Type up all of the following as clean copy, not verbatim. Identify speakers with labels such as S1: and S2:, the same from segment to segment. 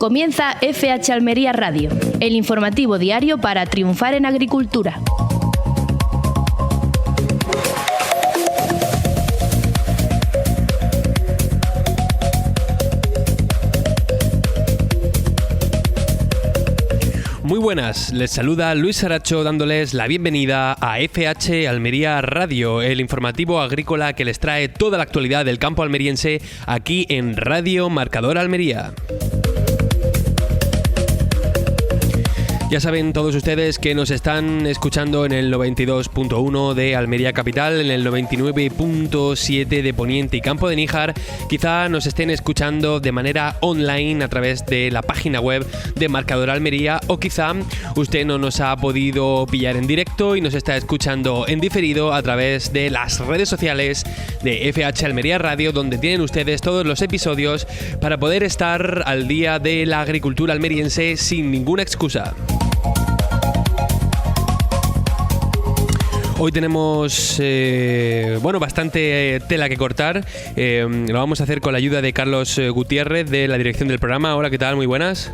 S1: Comienza FH Almería Radio, el informativo diario para triunfar en agricultura.
S2: Muy buenas, les saluda Luis Saracho dándoles la bienvenida a FH Almería Radio, el informativo agrícola que les trae toda la actualidad del campo almeriense aquí en Radio Marcador Almería. Ya saben todos ustedes que nos están escuchando en el 92.1 de Almería Capital, en el 99.7 de Poniente y Campo de Níjar. Quizá nos estén escuchando de manera online a través de la página web de Marcador Almería, o quizá usted no nos ha podido pillar en directo y nos está escuchando en diferido a través de las redes sociales de FH Almería Radio, donde tienen ustedes todos los episodios para poder estar al día de la agricultura almeriense sin ninguna excusa. Hoy tenemos bastante tela que cortar. Lo vamos a hacer con la ayuda de Carlos Gutiérrez de la dirección del programa. Hola, ¿qué tal? Muy buenas.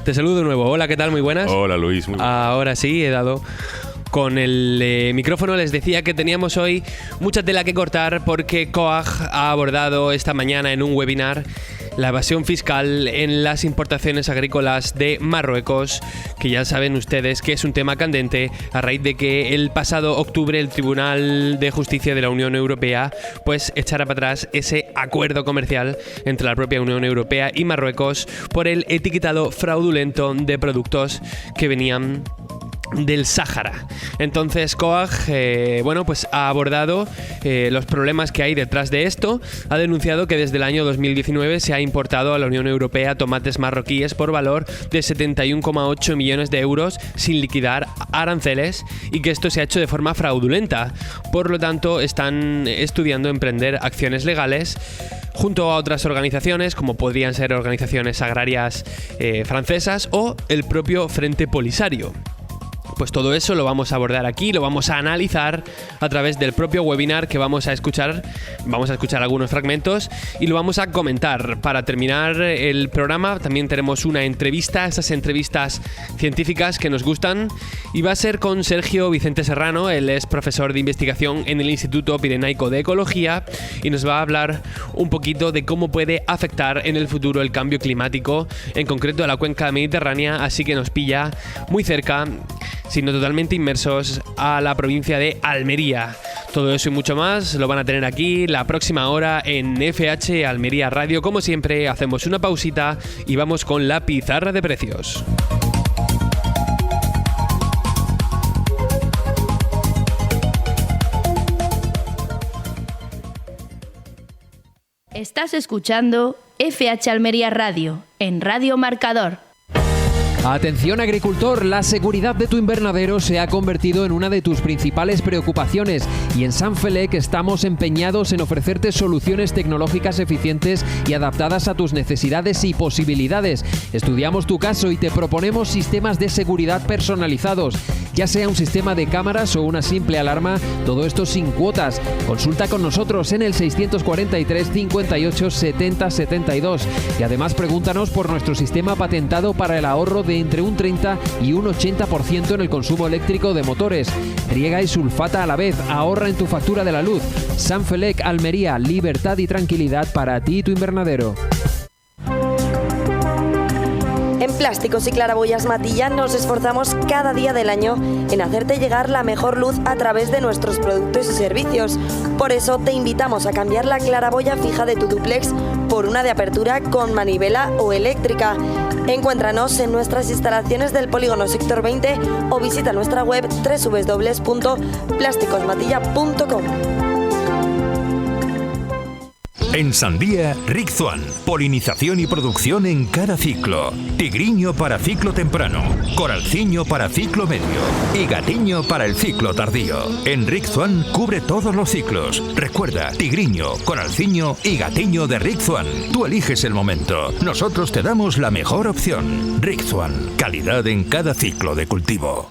S2: Te saludo de nuevo. Hola, ¿qué tal? Muy buenas.
S3: Hola, Luis. Muy buenas.
S2: Ahora sí, he dado con el micrófono. Les decía que teníamos hoy mucha tela que cortar porque COAG ha abordado esta mañana en un webinar la evasión fiscal en las importaciones agrícolas de Marruecos, que ya saben ustedes que es un tema candente a raíz de que el pasado octubre el Tribunal de Justicia de la Unión Europea pues echara para atrás ese acuerdo comercial entre la propia Unión Europea y Marruecos por el etiquetado fraudulento de productos que venían del Sáhara. Entonces COAG ha abordado los problemas que hay detrás de esto. Ha denunciado que desde el año 2019 se ha importado a la Unión Europea tomates marroquíes por valor de 71,8 millones de euros sin liquidar aranceles y que esto se ha hecho de forma fraudulenta. Por lo tanto, están estudiando emprender acciones legales junto a otras organizaciones, como podrían ser organizaciones agrarias francesas o el propio Frente Polisario. Pues todo eso lo vamos a abordar aquí, lo vamos a analizar a través del propio webinar que vamos a escuchar. Vamos a escuchar algunos fragmentos y lo vamos a comentar. Para terminar el programa también tenemos una entrevista, esas entrevistas científicas que nos gustan, y va a ser con Sergio Vicente Serrano. Él es profesor de investigación en el Instituto Pirenaico de Ecología y nos va a hablar un poquito de cómo puede afectar en el futuro el cambio climático, en concreto a la cuenca mediterránea, así que nos pilla muy cerca, sino totalmente inmersos, a la provincia de Almería. Todo eso y mucho más lo van a tener aquí la próxima hora en FH Almería Radio. Como siempre, hacemos una pausita y vamos con la pizarra de precios.
S1: Estás escuchando FH Almería Radio en Radio Marcador.
S4: Atención agricultor, la seguridad de tu invernadero se ha convertido en una de tus principales preocupaciones y en Sanfelec estamos empeñados en ofrecerte soluciones tecnológicas eficientes y adaptadas a tus necesidades y posibilidades. Estudiamos tu caso y te proponemos sistemas de seguridad personalizados, ya sea un sistema de cámaras o una simple alarma, todo esto sin cuotas. Consulta con nosotros en el 643 58 70 72 y además pregúntanos por nuestro sistema patentado para el ahorro de entre un 30 y un 80% en el consumo eléctrico de motores. Riega y sulfata a la vez, ahorra en tu factura de la luz. Sanfelec Almería, libertad y tranquilidad para ti y tu invernadero.
S5: En Plásticos y Claraboyas Matilla nos esforzamos cada día del año en hacerte llegar la mejor luz a través de nuestros productos y servicios. Por eso te invitamos a cambiar la claraboya fija de tu dúplex por una de apertura con manivela o eléctrica. Encuéntranos en nuestras instalaciones del Polígono Sector 20 o visita nuestra web www.plásticosmatilla.com.
S6: En Sandía, Rixzuan. Polinización y producción en cada ciclo. Tigriño para ciclo temprano. Coralciño para ciclo medio. Y gatiño para el ciclo tardío. En Rixzuan cubre todos los ciclos. Recuerda, tigriño, coralciño y gatiño de Rixzuan. Tú eliges el momento. Nosotros te damos la mejor opción. Rixzuan. Calidad en cada ciclo de cultivo.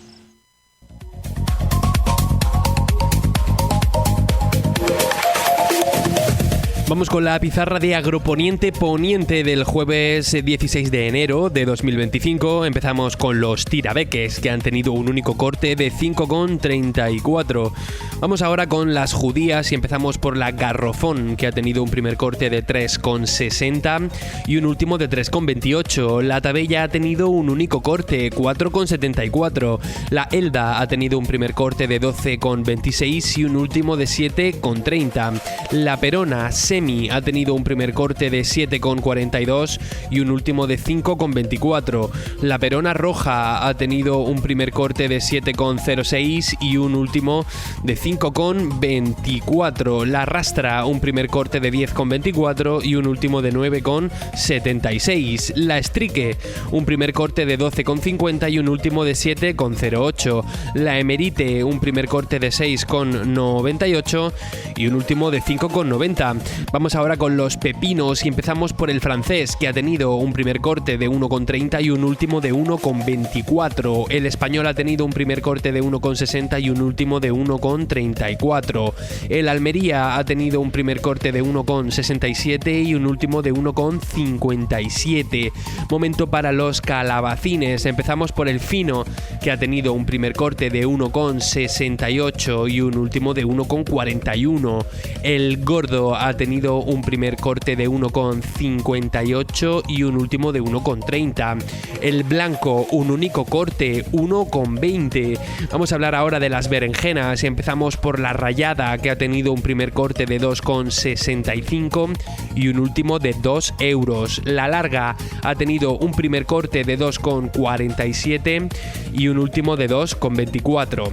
S2: Vamos con la pizarra de Agroponiente Poniente del jueves 16 de enero de 2025. Empezamos con los tirabeques, que han tenido un único corte de 5,34. Vamos ahora con las judías y empezamos por la garrofón, que ha tenido un primer corte de 3,60 y un último de 3,28. La tabella ha tenido un único corte, 4,74. La elda ha tenido un primer corte de 12,26 y un último de 7,30. La perona semi ha tenido un primer corte de 7,42 y un último de 5,24. La perona roja ha tenido un primer corte de 7,06 y un último de 5,24. La rastra un primer corte de 10,24 y un último de 9,76. La estrique un primer corte de 12,50 y un último de 7,08. La emerite un primer corte de 6,98 y un último de 5,90. Vamos ahora con los pepinos y empezamos por el francés, que ha tenido un primer corte de 1,30 y un último de 1,24. El español ha tenido un primer corte de 1,60 y un último de 1,34. El Almería ha tenido un primer corte de 1,67 y un último de 1,57. Momento para los calabacines. Empezamos por el fino, que ha tenido un primer corte de 1,68 y un último de 1,41. El gordo ha tenido un primer corte de 1,58 y un último de 1,30. El blanco, un único corte, 1,20. Vamos a hablar ahora de las berenjenas y empezamos por la rallada, que ha tenido un primer corte de 2,65 y un último de 2 euros. La larga ha tenido un primer corte de 2,47 y un último de 2,24.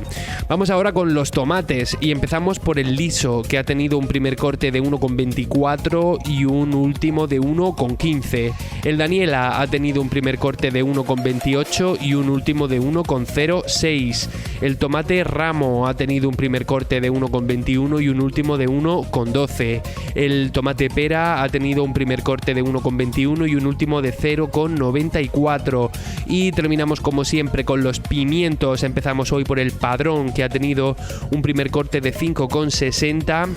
S2: Vamos ahora con los tomates y empezamos por el liso, que ha tenido un primer corte de 1,24 y un último de 1,15. El Daniela ha tenido un primer corte de 1,28 y un último de 1,06. El tomate ramo ha tenido un primer corte de 1,21 y un último de 1,12. El tomate pera ha tenido un primer corte de 1,21 y un último de 0,94. Y terminamos como siempre con los pimientos. Empezamos hoy por el padrón, que ha tenido un primer corte de 5,60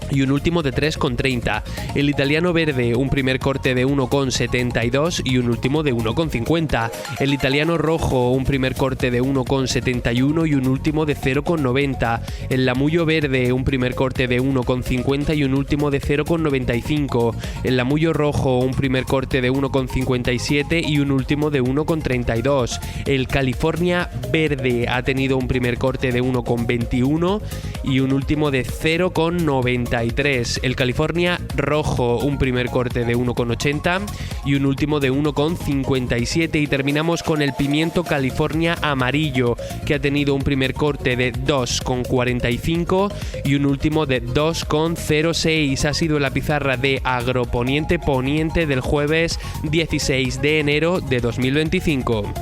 S2: y un último de 3,30. El italiano verde, un primer corte de 1,72 y un último de 1,50. El italiano rojo, un primer corte de 1,71 y un último de 0,90. El lamullo verde, un primer corte de 1,50 y un último de 0,95. El lamullo rojo, un primer corte de 1,57 y un último de 1,32. El California verde ha tenido un primer corte de 1,21 y un último de 0,90. El California rojo, un primer corte de 1,80 y un último de 1,57. Y terminamos con el pimiento California amarillo, que ha tenido un primer corte de 2,45 y un último de 2,06. Ha sido la pizarra de Agroponiente Poniente del jueves 16 de enero de 2025.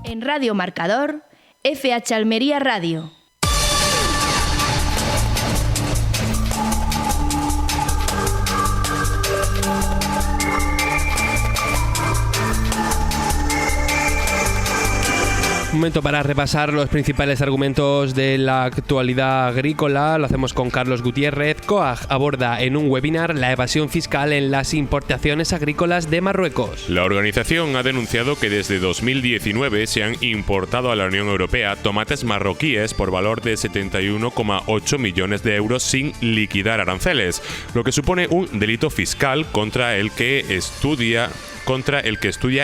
S1: En Radio Marcador, FH Almería Radio.
S2: Un momento para repasar los principales argumentos de la actualidad agrícola. Lo hacemos con Carlos Gutiérrez. COAG aborda en un webinar la evasión fiscal en las importaciones agrícolas de Marruecos.
S3: La organización ha denunciado que desde 2019 se han importado a la Unión Europea tomates marroquíes por valor de 71,8 millones de euros sin liquidar aranceles, lo que supone un delito fiscal contra el que estudia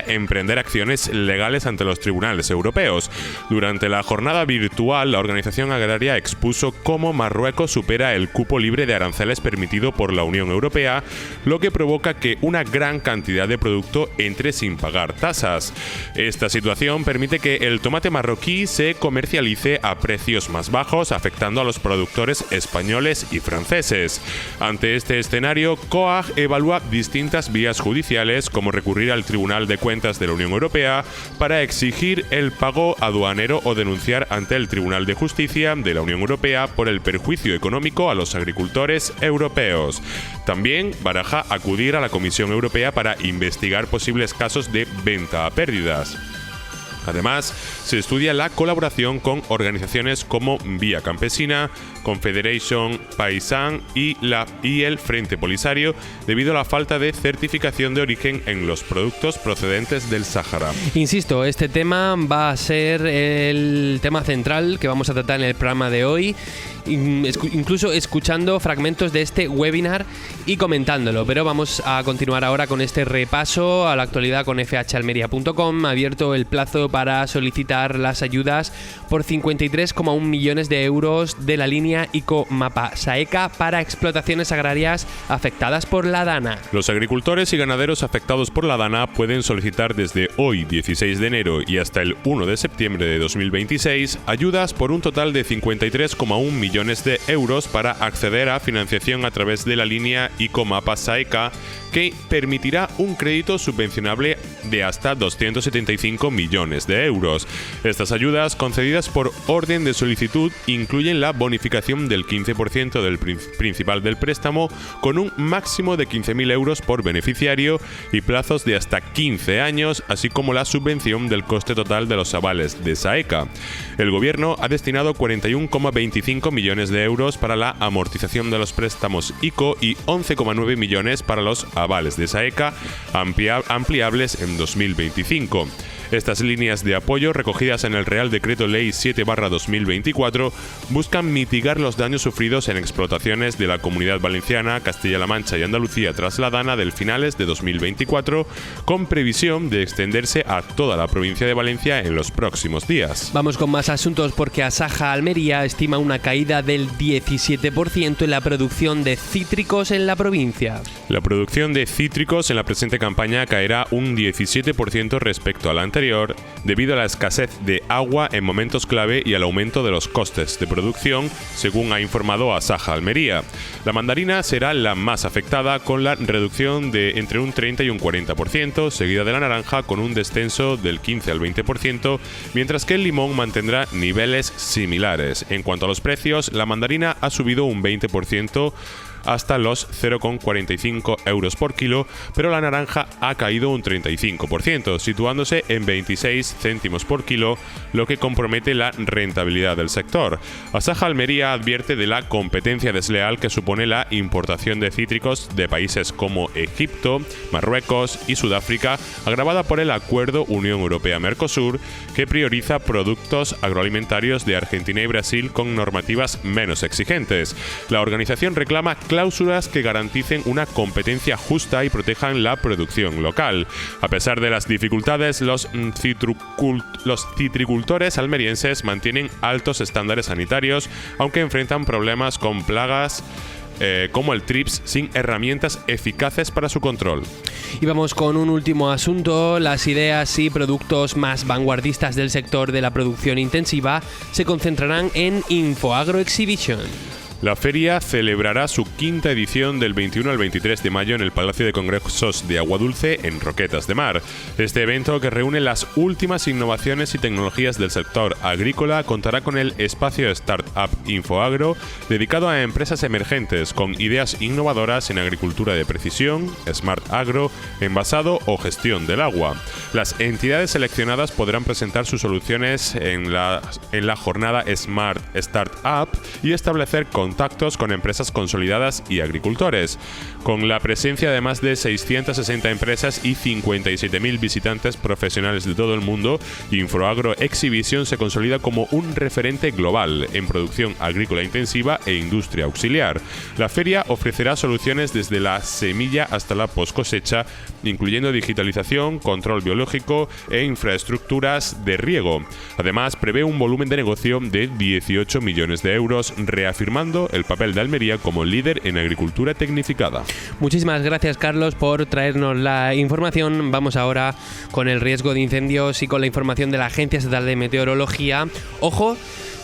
S3: emprender acciones legales ante los tribunales europeos. Durante la jornada virtual, la organización agraria expuso cómo Marruecos supera el cupo libre de aranceles permitido por la Unión Europea, lo que provoca que una gran cantidad de producto entre sin pagar tasas. Esta situación permite que el tomate marroquí se comercialice a precios más bajos, afectando a los productores españoles y franceses. Ante este escenario, COAG evalúa distintas vías judiciales, como recurrir al Tribunal de Cuentas de la Unión Europea para exigir el pago aduanero o denunciar ante el Tribunal de Justicia de la Unión Europea por el perjuicio económico a los agricultores europeos. También baraja acudir a la Comisión Europea para investigar posibles casos de venta a pérdidas. Además, se estudia la colaboración con organizaciones como Vía Campesina, Confederation Paysan y el Frente Polisario, debido a la falta de certificación de origen en los productos procedentes del Sáhara.
S2: Insisto, este tema va a ser el tema central que vamos a tratar en el programa de hoy, incluso escuchando fragmentos de este webinar y comentándolo. Pero vamos a continuar ahora con este repaso a la actualidad con fhalmería.com. Ha abierto el plazo para solicitar las ayudas por 53,1 millones de euros de la línea ICO-MAPA-SAECA para explotaciones agrarias afectadas por la DANA.
S3: Los agricultores y ganaderos afectados por la DANA pueden solicitar desde hoy, 16 de enero, y hasta el 1 de septiembre de 2026 ayudas por un total de 53,1 millones de euros para acceder a financiación a través de la línea ICO-MAPA-SAECA, que permitirá un crédito subvencionable de hasta 275 millones de euros. Estas ayudas, concedidas por orden de solicitud, incluyen la bonificación del 15% del principal del préstamo, con un máximo de 15.000 euros por beneficiario y plazos de hasta 15 años, así como la subvención del coste total de los avales de SAECA. El Gobierno ha destinado 41,25 millones de euros para la amortización de los préstamos ICO y 11,9 millones para los avales de SAECA ampliables en 2025. Estas líneas de apoyo, recogidas en el Real Decreto Ley 7/2024, buscan mitigar los daños sufridos en explotaciones de la Comunidad Valenciana, Castilla-La Mancha y Andalucía tras la DANA del finales de 2024, con previsión de extenderse a toda la provincia de Valencia en los próximos días.
S2: Vamos con más asuntos, porque Asaja Almería estima una caída del 17% en la producción de cítricos en la provincia.
S3: La producción de cítricos en la presente campaña caerá un 17% respecto a la anterior, debido a la escasez de agua en momentos clave y al aumento de los costes de producción, según ha informado Asaja Almería. La mandarina será la más afectada, con la reducción de entre un 30 y un 40%, seguida de la naranja con un descenso del 15 al 20%, mientras que el limón mantendrá niveles similares. En cuanto a los precios, la mandarina ha subido un 20%, hasta los 0,45 euros por kilo, pero la naranja ha caído un 35%, situándose en 26 céntimos por kilo, lo que compromete la rentabilidad del sector. Asaja Almería advierte de la competencia desleal que supone la importación de cítricos de países como Egipto, Marruecos y Sudáfrica, agravada por el Acuerdo Unión Europea-Mercosur, que prioriza productos agroalimentarios de Argentina y Brasil con normativas menos exigentes. La organización reclama cláusulas que garanticen una competencia justa y protejan la producción local. A pesar de las dificultades, los citricultores almerienses mantienen altos estándares sanitarios, aunque enfrentan problemas con plagas como el trips, sin herramientas eficaces para su control.
S2: Y vamos con un último asunto. Las ideas y productos más vanguardistas del sector de la producción intensiva se concentrarán en InfoAgro Exhibition.
S3: La feria celebrará su quinta edición del 21 al 23 de mayo en el Palacio de Congresos de Aguadulce, en Roquetas de Mar. Este evento, que reúne las últimas innovaciones y tecnologías del sector agrícola, contará con el espacio Startup InfoAgro, dedicado a empresas emergentes con ideas innovadoras en agricultura de precisión, smart agro, envasado o gestión del agua. Las entidades seleccionadas podrán presentar sus soluciones en la jornada Smart Startup y establecer contactos con empresas consolidadas y agricultores. Con la presencia de más de 660 empresas y 57.000 visitantes profesionales de todo el mundo, InfoAgro Exhibition se consolida como un referente global en producción agrícola intensiva e industria auxiliar. La feria ofrecerá soluciones desde la semilla hasta la post-cosecha, incluyendo digitalización, control biológico e infraestructuras de riego. Además, prevé un volumen de negocio de 18 millones de euros, reafirmando el papel de Almería como líder en agricultura tecnificada.
S2: Muchísimas gracias, Carlos, por traernos la información. Vamos ahora con el riesgo de incendios y con la información de la Agencia Estatal de Meteorología. Ojo,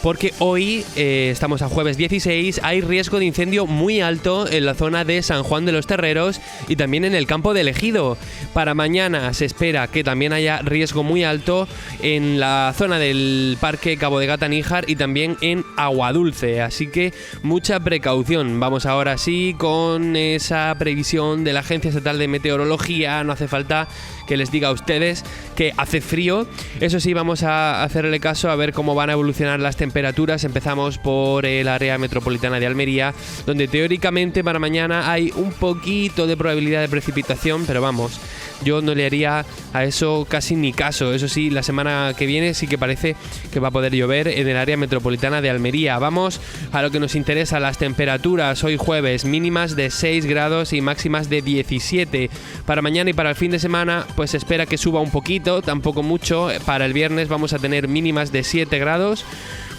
S2: porque hoy, estamos a jueves 16, hay riesgo de incendio muy alto en la zona de San Juan de los Terreros y también en el campo del Ejido. Para mañana se espera que también haya riesgo muy alto en la zona del Parque Cabo de Gata Níjar y también en Aguadulce, así que mucha precaución. Vamos ahora sí con esa previsión de la Agencia Estatal de Meteorología. No hace falta que les diga a ustedes que hace frío. Eso sí, vamos a hacerle caso a ver cómo van a evolucionar las temperaturas. Empezamos por el área metropolitana de Almería, donde teóricamente para mañana hay un poquito de probabilidad de precipitación, pero vamos, yo no le haría a eso casi ni caso. Eso sí, la semana que viene sí que parece que va a poder llover en el área metropolitana de Almería. Vamos a lo que nos interesa, las temperaturas. Hoy jueves, mínimas de 6 grados y máximas de 17. Para mañana y para el fin de semana, pues se espera que suba un poquito, tampoco mucho. Para el viernes vamos a tener mínimas de 7 grados.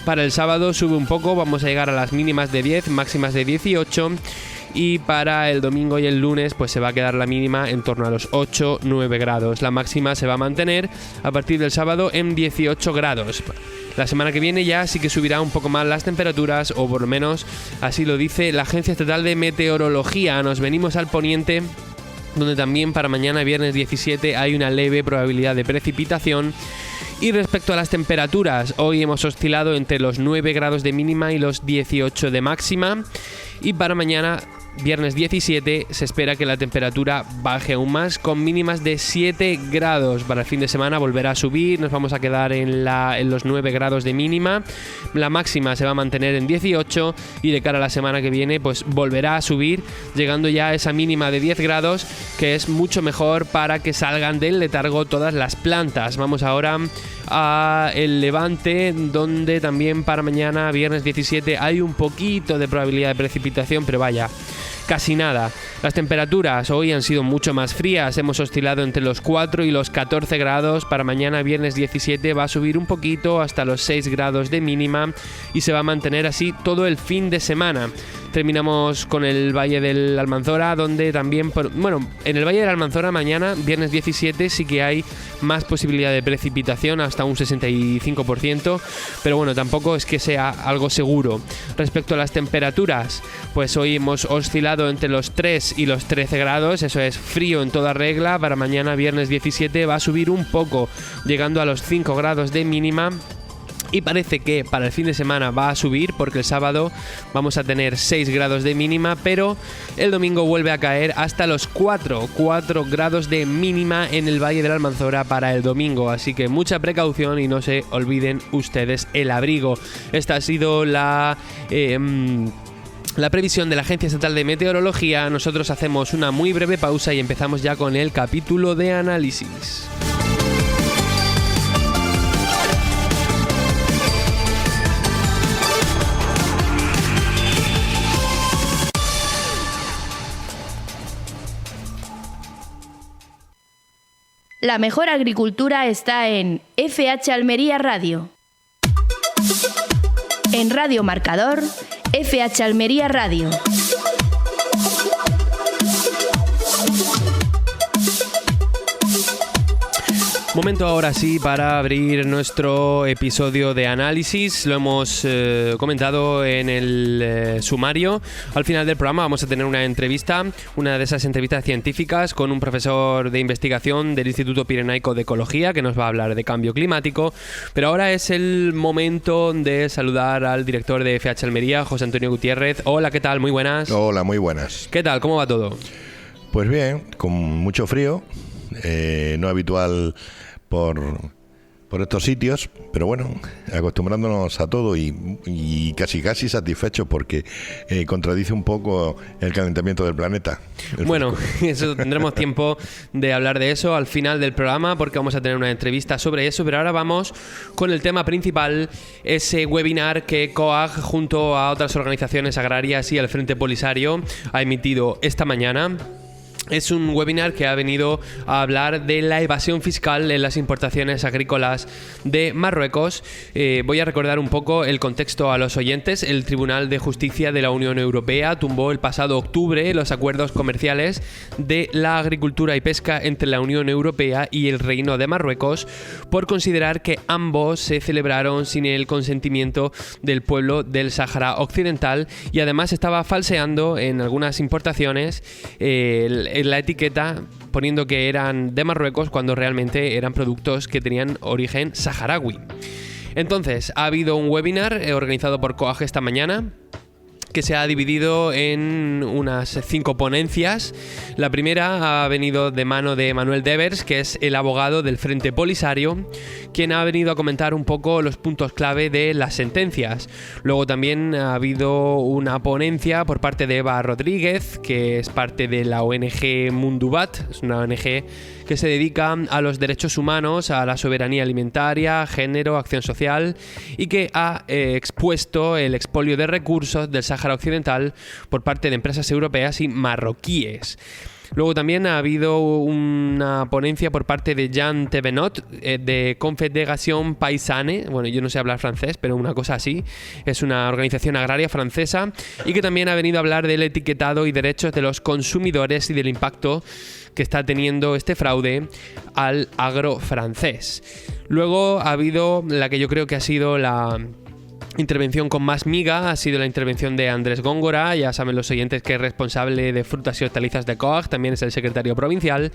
S2: Para el sábado sube un poco, vamos a llegar a las mínimas de 10, máximas de 18. Y para el domingo y el lunes pues se va a quedar la mínima en torno a los 8-9 grados. La máxima se va a mantener a partir del sábado en 18 grados. La semana que viene ya sí que subirá un poco más las temperaturas, o por lo menos así lo dice la Agencia Estatal de Meteorología. Nos venimos al poniente, donde también para mañana, viernes 17, hay una leve probabilidad de precipitación. Y respecto a las temperaturas, hoy hemos oscilado entre los 9 grados de mínima y los 18 de máxima. Y para mañana, viernes 17, se espera que la temperatura baje aún más, con mínimas de 7 grados. Para el fin de semana volverá a subir, nos vamos a quedar en los 9 grados de mínima. La máxima se va a mantener en 18 y de cara a la semana que viene pues volverá a subir, llegando ya a esa mínima de 10 grados, que es mucho mejor para que salgan del letargo todas las plantas. Vamos ahora a el Levante, donde también para mañana, viernes 17, hay un poquito de probabilidad de precipitación, pero vaya, casi nada. Las temperaturas hoy han sido mucho más frías, hemos oscilado entre los 4 y los 14 grados. Para mañana, viernes 17, va a subir un poquito hasta los 6 grados de mínima y se va a mantener así todo el fin de semana. Terminamos con el Valle del Almanzora, donde también, en el Valle del Almanzora mañana, viernes 17, sí que hay más posibilidad de precipitación, hasta un 65%, pero bueno, tampoco es que sea algo seguro. Respecto a las temperaturas, pues hoy hemos oscilado entre los 3 y los 13 grados, eso es frío en toda regla. Para mañana, viernes 17, va a subir un poco, llegando a los 5 grados de mínima. Y parece que para el fin de semana va a subir, porque el sábado vamos a tener 6 grados de mínima, pero el domingo vuelve a caer hasta los 4 grados de mínima en el Valle del Almanzora para el domingo. Así que mucha precaución y no se olviden ustedes el abrigo. Esta ha sido la previsión de la Agencia Estatal de Meteorología. Nosotros hacemos una muy breve pausa y empezamos ya con el capítulo de análisis.
S1: La mejor agricultura está en FH Almería Radio. En Radio Marcador, FH Almería Radio.
S2: Momento ahora sí para abrir nuestro episodio de análisis. Lo hemos comentado en el sumario. Al final del programa vamos a tener una entrevista, una de esas entrevistas científicas con un profesor de investigación del Instituto Pirenaico de Ecología, que nos va a hablar de cambio climático. Pero ahora es el momento de saludar al director de FH Almería, José Antonio Gutiérrez. Hola, ¿qué tal? Muy buenas.
S7: Hola, muy buenas.
S2: ¿Qué tal? ¿Cómo va todo?
S7: Pues bien, con mucho frío, no habitual por estos sitios, pero bueno, acostumbrándonos a todo y casi satisfechos, porque contradice un poco el calentamiento del planeta.
S2: Bueno, eso tendremos tiempo de hablar de eso al final del programa, porque vamos a tener una entrevista sobre eso, pero ahora vamos con el tema principal, ese webinar que COAG, junto a otras organizaciones agrarias y el Frente Polisario, ha emitido esta mañana. Es un webinar que ha venido a hablar de la evasión fiscal en las importaciones agrícolas de Marruecos. Voy a recordar un poco el contexto a los oyentes. El Tribunal de Justicia de la Unión Europea tumbó el pasado octubre los acuerdos comerciales de la agricultura y pesca entre la Unión Europea y el Reino de Marruecos por considerar que ambos se celebraron sin el consentimiento del pueblo del Sáhara Occidental, y además estaba falseando en algunas importaciones en la etiqueta, poniendo que eran de Marruecos cuando realmente eran productos que tenían origen saharaui. Entonces, ha habido un webinar organizado por COAG esta mañana, que se ha dividido en unas 5 ponencias. La primera ha venido de mano de Manuel Devers, que es el abogado del Frente Polisario, quien ha venido a comentar un poco los puntos clave de las sentencias. Luego también ha habido una ponencia por parte de Eva Rodríguez, que es parte de la ONG Mundubat, es una ONG que se dedica a los derechos humanos, a la soberanía alimentaria, género, acción social, y que ha expuesto el expolio de recursos del Sáhara Occidental por parte de empresas europeas y marroquíes. Luego también ha habido una ponencia por parte de Jean Thévenot de Confédération Paysanne. Bueno, yo no sé hablar francés, pero una cosa así. Es una organización agraria francesa y que también ha venido a hablar del etiquetado y derechos de los consumidores y del impacto que está teniendo este fraude al agro francés. Luego ha habido la que yo creo que ha sido la intervención con más miga, ha sido la intervención de Andrés Góngora. Ya saben los oyentes que es responsable de frutas y hortalizas de COAG, también es el secretario provincial,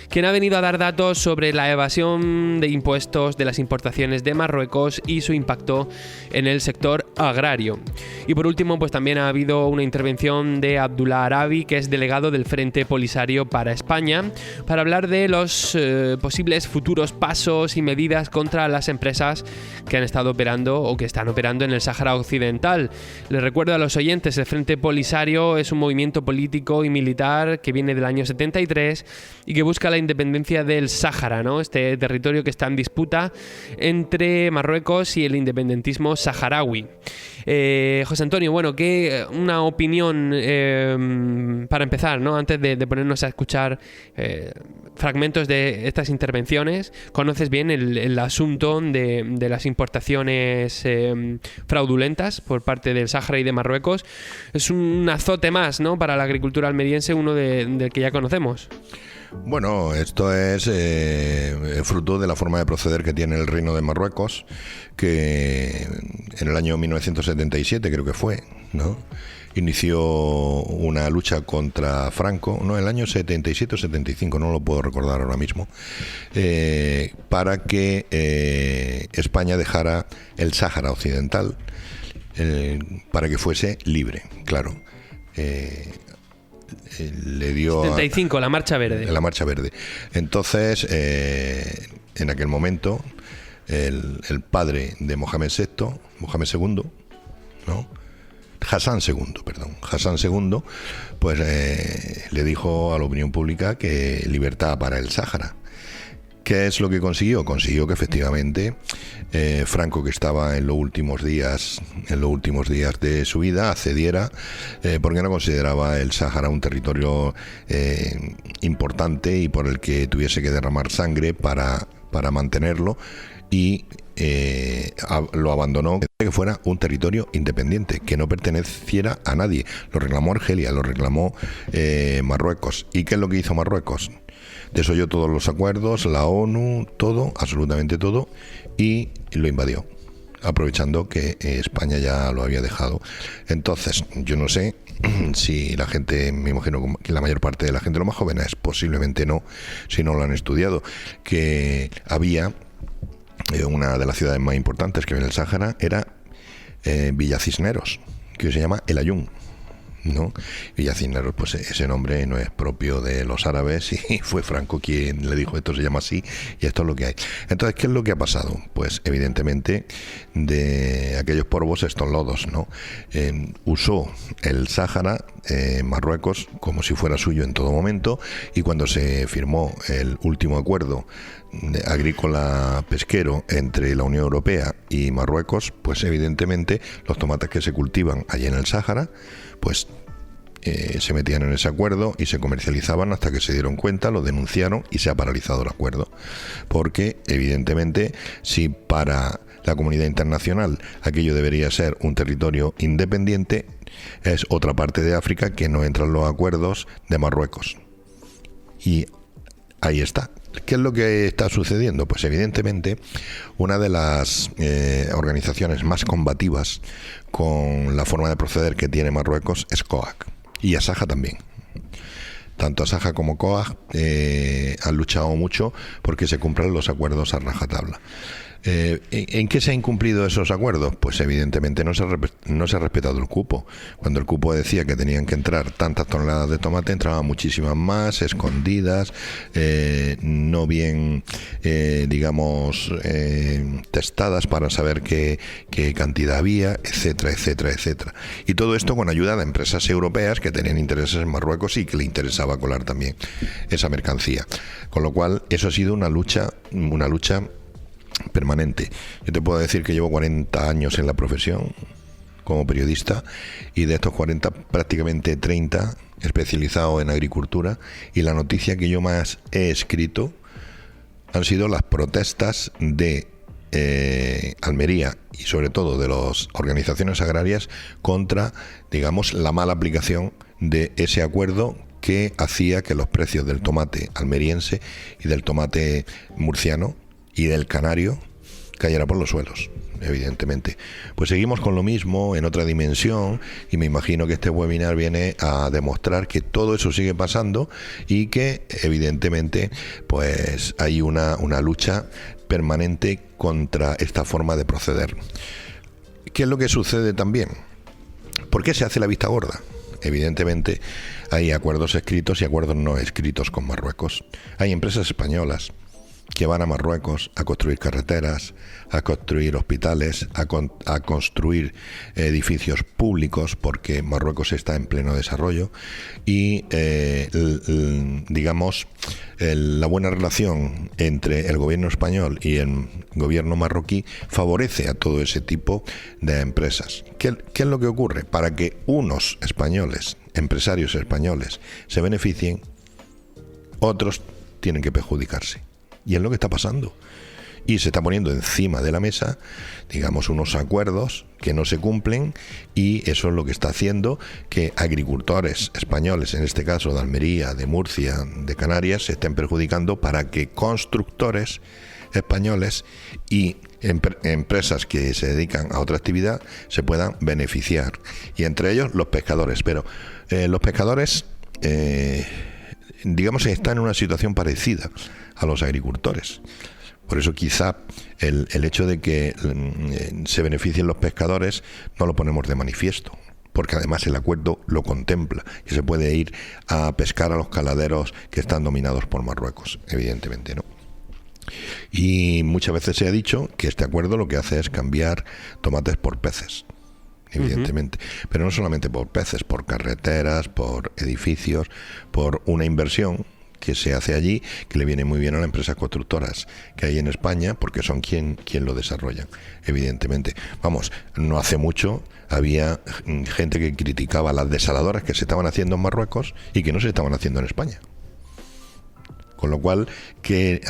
S2: quien ha venido a dar datos sobre la evasión de impuestos de las importaciones de Marruecos y su impacto en el sector agrario. Y por último, pues también ha habido una intervención de Abdullah Arabi, que es delegado del Frente Polisario para España, para hablar de los posibles futuros pasos y medidas contra las empresas que han estado operando o que están operando en el Sáhara Occidental. Les recuerdo a los oyentes, el Frente Polisario es un movimiento político y militar que viene del año 73 y que busca la independencia del Sáhara, ¿no? Este territorio que está en disputa entre Marruecos y el independentismo saharaui. José Antonio, bueno, una opinión para empezar, ¿no? Antes de ponernos a escuchar fragmentos de estas intervenciones. Conoces bien el asunto de las importaciones fraudulentas por parte del Sáhara y de Marruecos. Es un azote más, ¿no?, para la agricultura almeriense, uno del que ya conocemos.
S7: Bueno, esto es fruto de la forma de proceder que tiene el Reino de Marruecos, que en el año 1977 creo que fue, ¿no?, inició una lucha contra Franco, no, el año 77 o 75, no lo puedo recordar ahora mismo, para que España dejara el Sáhara Occidental para que fuese libre, claro. Le dio
S2: 75, la Marcha Verde.
S7: La Marcha Verde. Entonces, en aquel momento, el padre de Mohamed II, ¿no?, Hassan II, pues le dijo a la opinión pública que libertad para el Sáhara. ¿Qué es lo que consiguió? Consiguió que efectivamente Franco, que estaba en los últimos días de su vida, accediera porque no consideraba el Sáhara un territorio importante y por el que tuviese que derramar sangre para mantenerlo, y lo abandonó, que fuera un territorio independiente, que no perteneciera a nadie. Lo reclamó Argelia, lo reclamó Marruecos. ¿Y qué es lo que hizo Marruecos? Desoyó todos los acuerdos, la ONU, todo, absolutamente todo, y lo invadió, aprovechando que España ya lo había dejado. Entonces, yo no sé si la gente, me imagino que la mayor parte de la gente, lo más joven, es posiblemente no, si no lo han estudiado, que había una de las ciudades más importantes que en el Sáhara era Villa Cisneros, que se llama El Ayun, ¿no? Villa Cisneros, pues ese nombre no es propio de los árabes y fue Franco quien le dijo esto se llama así y esto es lo que hay. Entonces, ¿qué es lo que ha pasado? Pues evidentemente de aquellos polvos estos lodos, ¿no? Usó el Sáhara Marruecos como si fuera suyo en todo momento, y cuando se firmó el último acuerdo agrícola pesquero entre la Unión Europea y Marruecos, pues evidentemente los tomates que se cultivan allí en el Sáhara, pues se metían en ese acuerdo y se comercializaban hasta que se dieron cuenta, lo denunciaron y se ha paralizado el acuerdo. Porque evidentemente, si para la comunidad internacional aquello debería ser un territorio independiente, es otra parte de África que no entra en los acuerdos de Marruecos. Y ahí está. ¿Qué es lo que está sucediendo? Pues evidentemente una de las organizaciones más combativas con la forma de proceder que tiene Marruecos es COAG, y Asaja también. tanto Asaja como COAG han luchado mucho porque se cumplan los acuerdos a rajatabla. ¿En qué se han incumplido esos acuerdos? Pues evidentemente no se ha respetado el cupo. Cuando el cupo decía que tenían que entrar tantas toneladas de tomate, entraban muchísimas más, escondidas, no bien, testadas para saber qué cantidad había, etcétera, etcétera, etcétera. Y todo esto con ayuda de empresas europeas que tenían intereses en Marruecos y que le interesaba colar también esa mercancía. Con lo cual, eso ha sido una lucha permanente. Yo te puedo decir que llevo 40 años en la profesión como periodista y de estos 40 prácticamente 30 especializado en agricultura, y la noticia que yo más he escrito han sido las protestas de Almería y sobre todo de las organizaciones agrarias contra, digamos, la mala aplicación de ese acuerdo que hacía que los precios del tomate almeriense y del tomate murciano y del canario cayera por los suelos, evidentemente. Pues seguimos con lo mismo en otra dimensión, y me imagino que este webinar viene a demostrar que todo eso sigue pasando y que evidentemente pues hay una lucha permanente contra esta forma de proceder. ¿Qué es lo que sucede también? ¿Por qué se hace la vista gorda? Evidentemente hay acuerdos escritos y acuerdos no escritos con Marruecos. Hay empresas españolas que van a Marruecos a construir carreteras, a construir hospitales, a construir edificios públicos, porque Marruecos está en pleno desarrollo, y la buena relación entre el gobierno español y el gobierno marroquí favorece a todo ese tipo de empresas. ¿Qué es lo que ocurre? Para que unos españoles, empresarios españoles, se beneficien, otros tienen que perjudicarse. Y es lo que está pasando. Y se está poniendo encima de la mesa, digamos, unos acuerdos que no se cumplen, y eso es lo que está haciendo que agricultores españoles, en este caso de Almería, de Murcia, de Canarias, se estén perjudicando para que constructores españoles y empresas que se dedican a otra actividad se puedan beneficiar. Y entre ellos los pescadores. Pero los pescadores, digamos, están en una situación parecida a los agricultores. Por eso quizá el hecho de que se beneficien los pescadores no lo ponemos de manifiesto, porque además el acuerdo lo contempla, y se puede ir a pescar a los caladeros que están dominados por Marruecos, evidentemente, ¿no? Y muchas veces se ha dicho que este acuerdo lo que hace es cambiar tomates por peces, evidentemente, pero no solamente por peces, por carreteras, por edificios, por una inversión que se hace allí, que le viene muy bien a las empresas constructoras que hay en España, porque son quien lo desarrollan, evidentemente. Vamos, no hace mucho había gente que criticaba las desaladoras que se estaban haciendo en Marruecos y que no se estaban haciendo en España. Con lo cual, ¿qué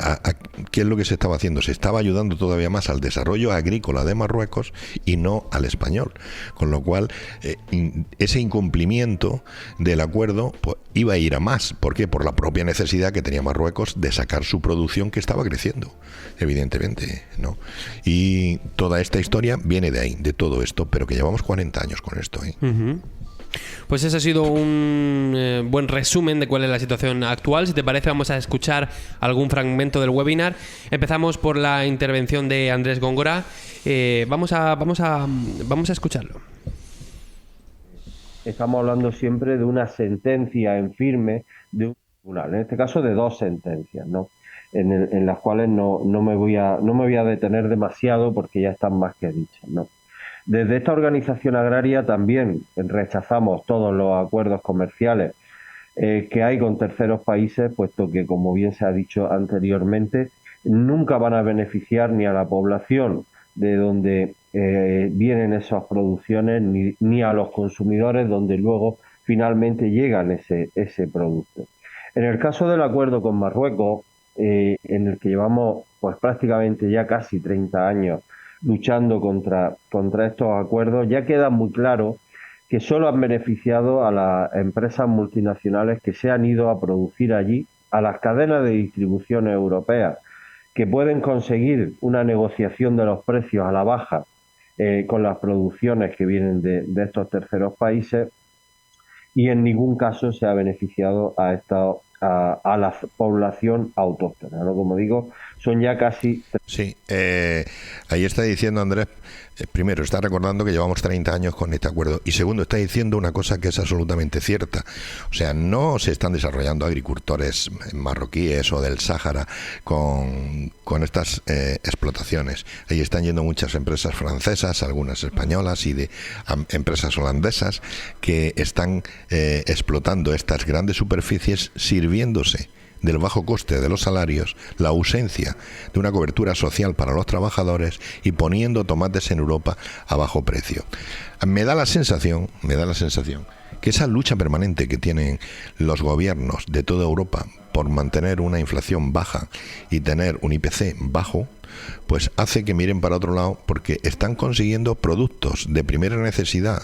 S7: es lo que se estaba haciendo? Se estaba ayudando todavía más al desarrollo agrícola de Marruecos y no al español. Con lo cual, ese incumplimiento del acuerdo pues, iba a ir a más. ¿Por qué? Por la propia necesidad que tenía Marruecos de sacar su producción, que estaba creciendo, evidentemente, ¿no? Y toda esta historia viene de ahí, de todo esto, pero que llevamos 40 años con esto, ¿eh?
S2: Uh-huh. Pues ese ha sido un buen resumen de cuál es la situación actual. Si te parece, vamos a escuchar algún fragmento del webinar. Empezamos por la intervención de Andrés Góngora. Vamos a escucharlo.
S8: Estamos hablando siempre de una sentencia en firme de un tribunal, en este caso de dos sentencias, ¿no? En las cuales no me voy a detener demasiado porque ya están más que dichas, ¿no? Desde esta organización agraria también rechazamos todos los acuerdos comerciales que hay con terceros países, puesto que, como bien se ha dicho anteriormente, nunca van a beneficiar ni a la población de donde vienen esas producciones, ni a los consumidores donde luego finalmente llegan ese producto. En el caso del acuerdo con Marruecos, en el que llevamos pues prácticamente ya casi 30 años luchando contra estos acuerdos, ya queda muy claro que solo han beneficiado a las empresas multinacionales que se han ido a producir allí, a las cadenas de distribución europeas, que pueden conseguir una negociación de los precios a la baja con las producciones que vienen de estos terceros países, y en ningún caso se ha beneficiado a la población autóctona, ¿no? Como digo, son ya casi...
S7: Sí, ahí está diciendo Andrés, primero, está recordando que llevamos 30 años con este acuerdo, y segundo, está diciendo una cosa que es absolutamente cierta. O sea, no se están desarrollando agricultores marroquíes o del Sáhara con estas explotaciones. Ahí están yendo muchas empresas francesas, algunas españolas y de empresas holandesas que están explotando estas grandes superficies, sirviéndose del bajo coste de los salarios, la ausencia de una cobertura social para los trabajadores y poniendo tomates en Europa a bajo precio. Me da la sensación que esa lucha permanente que tienen los gobiernos de toda Europa por mantener una inflación baja y tener un IPC bajo, pues hace que miren para otro lado, porque están consiguiendo productos de primera necesidad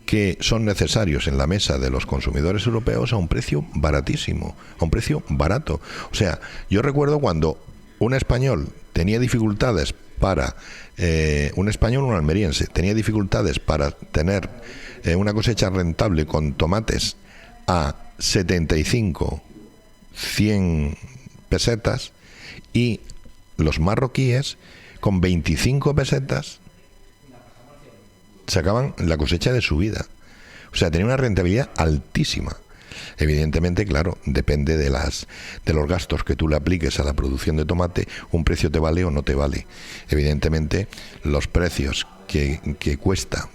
S7: que son necesarios en la mesa de los consumidores europeos a un precio baratísimo, a un precio barato. O sea, yo recuerdo cuando un español tenía dificultades para, un español o un almeriense, tenía dificultades para tener una cosecha rentable con tomates a 75, 100 pesetas, y los marroquíes con 25 pesetas sacaban la cosecha de su vida. O sea, tenía una rentabilidad altísima. Evidentemente, claro, depende de los gastos que tú le apliques a la producción de tomate, un precio te vale o no te vale. Evidentemente, los precios que cuesta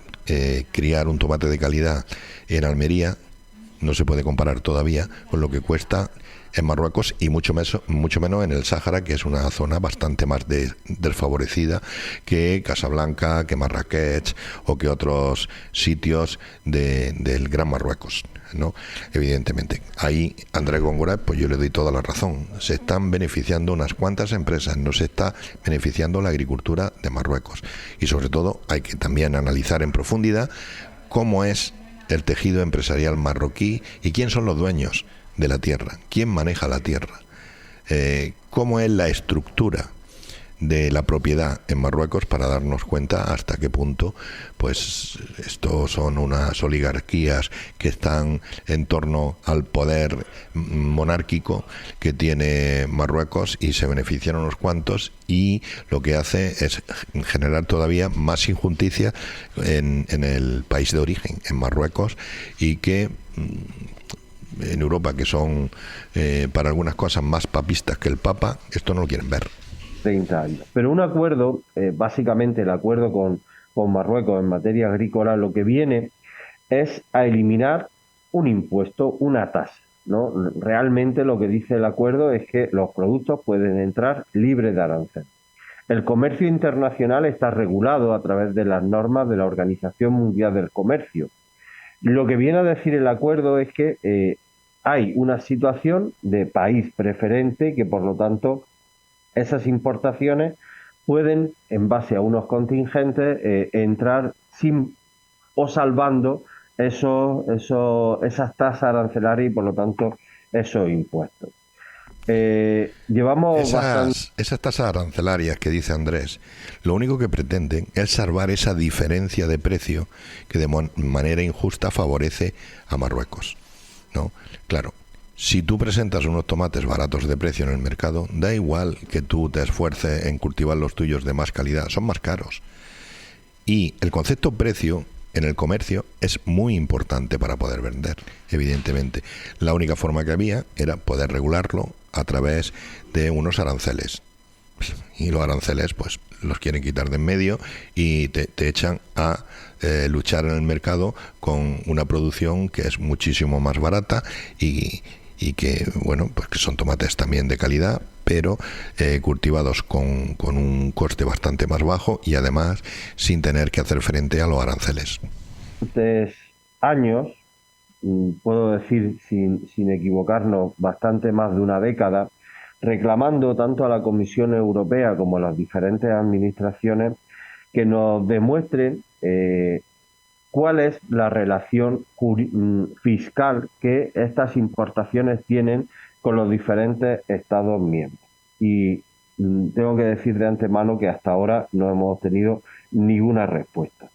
S7: criar un tomate de calidad en Almería no se puede comparar todavía con lo que cuesta en Marruecos, y mucho menos en el Sáhara, que es una zona bastante más desfavorecida que Casablanca, que Marrakech o que otros sitios del Gran Marruecos, ¿no? Evidentemente, ahí Andrés Góngora, pues yo le doy toda la razón. Se están beneficiando unas cuantas empresas, no se está beneficiando la agricultura de Marruecos. Y sobre todo hay que también analizar en profundidad cómo es el tejido empresarial marroquí y quién son los dueños de la tierra, quién maneja la tierra, cómo es la estructura de la propiedad en Marruecos, para darnos cuenta hasta qué punto pues esto son unas oligarquías que están en torno al poder monárquico que tiene Marruecos, y se benefician unos cuantos, y lo que hace es generar todavía más injusticia en el país de origen, en Marruecos, y que en Europa, que son para algunas cosas más papistas que el Papa, esto no lo quieren ver.
S8: 30 años. Pero un acuerdo, básicamente el acuerdo con Marruecos en materia agrícola, lo que viene es a eliminar un impuesto, una tasa, ¿no? Realmente lo que dice el acuerdo es que los productos pueden entrar libres de arancel. El comercio internacional está regulado a través de las normas de la Organización Mundial del Comercio. Lo que viene a decir el acuerdo es que hay una situación de país preferente, que por lo tanto esas importaciones pueden, en base a unos contingentes, entrar sin o salvando esas tasas arancelarias y por lo tanto esos impuestos.
S7: Esas tasas arancelarias que dice Andrés, lo único que pretenden es salvar esa diferencia de precio que de manera injusta favorece a Marruecos, ¿no? Claro, si tú presentas unos tomates baratos de precio en el mercado, da igual que tú te esfuerces en cultivar los tuyos de más calidad, son más caros. Y el concepto precio en el comercio es muy importante para poder vender, evidentemente. La única forma que había era poder regularlo a través de unos aranceles. Y los aranceles pues los quieren quitar de en medio y te echan a luchar en el mercado con una producción que es muchísimo más barata y que, bueno, pues que son tomates también de calidad, pero cultivados con un coste bastante más bajo y además sin tener que hacer frente a los aranceles.
S8: Durante años, puedo decir sin equivocarnos, bastante más de una década, reclamando tanto a la Comisión Europea como a las diferentes administraciones que nos demuestren cuál es la relación fiscal que estas importaciones tienen con los diferentes Estados miembros. Y tengo que decir de antemano que hasta ahora no hemos obtenido ninguna respuesta.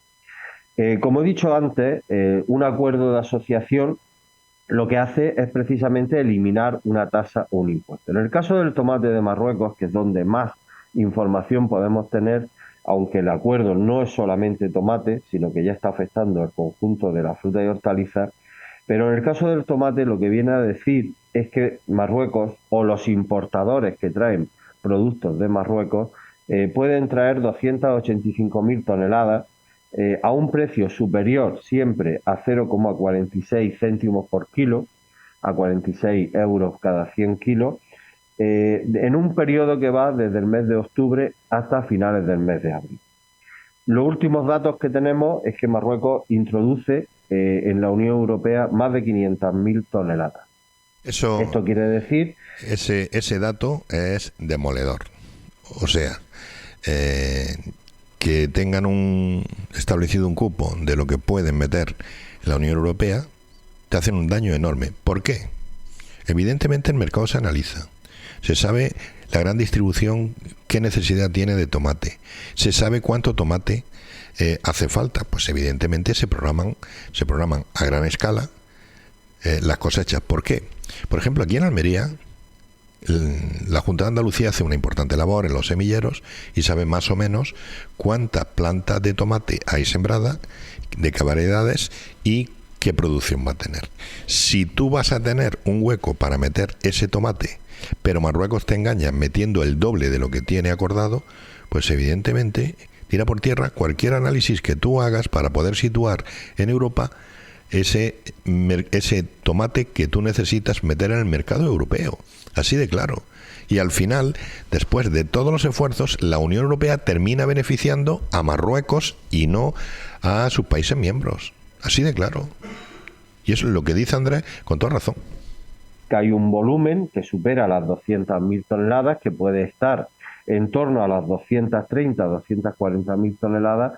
S8: Como he dicho antes, un acuerdo de asociación lo que hace es precisamente eliminar una tasa o un impuesto. En el caso del tomate de Marruecos, que es donde más información podemos tener, aunque el acuerdo no es solamente tomate, sino que ya está afectando al conjunto de la fruta y hortalizas, pero en el caso del tomate lo que viene a decir es que Marruecos, o los importadores que traen productos de Marruecos, pueden traer 285.000 toneladas a un precio superior siempre a 0,46 céntimos por kilo, a 46 euros cada 100 kilos, en un periodo que va desde el mes de octubre hasta finales del mes de abril. Los últimos datos que tenemos es que Marruecos introduce en la Unión Europea más de 500.000 toneladas. Esto quiere decir...
S7: Ese dato es demoledor. O sea, que tengan establecido un cupo de lo que pueden meter en la Unión Europea, te hacen un daño enorme. ¿Por qué? Evidentemente el mercado se analiza. Se sabe la gran distribución, qué necesidad tiene de tomate. Se sabe cuánto tomate hace falta. Pues evidentemente se programan a gran escala las cosechas. ¿Por qué? Por ejemplo, aquí en Almería, la Junta de Andalucía hace una importante labor en los semilleros y sabe más o menos cuántas plantas de tomate hay sembrada, de qué variedades y qué producción va a tener. Si tú vas a tener un hueco para meter ese tomate, pero Marruecos te engaña metiendo el doble de lo que tiene acordado, pues evidentemente tira por tierra cualquier análisis que tú hagas para poder situar en Europa ese tomate que tú necesitas meter en el mercado europeo. Así de claro. Y al final, después de todos los esfuerzos, la Unión Europea termina beneficiando a Marruecos y no a sus países miembros. Así de claro. Y eso es lo que dice Andrés con toda razón.
S8: Que hay un volumen que supera las 200.000 toneladas, que puede estar en torno a las 230, 240.000 toneladas,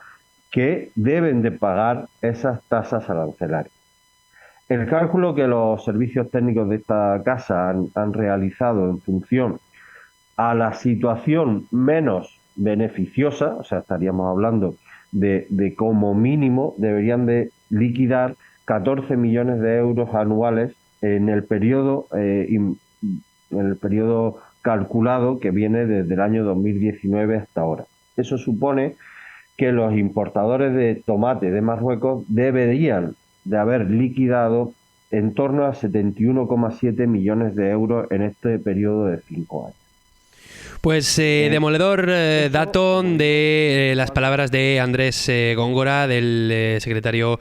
S8: que deben de pagar esas tasas arancelarias. El cálculo que los servicios técnicos de esta casa han realizado en función a la situación menos beneficiosa, o sea, estaríamos hablando de como mínimo deberían de liquidar 14 millones de euros anuales en el periodo calculado que viene desde el año 2019 hasta ahora. Eso supone que los importadores de tomate de Marruecos deberían de haber liquidado en torno a 71,7 millones de euros en este periodo de 5 años.
S2: Pues demoledor dato de las palabras de Andrés Góngora, del secretario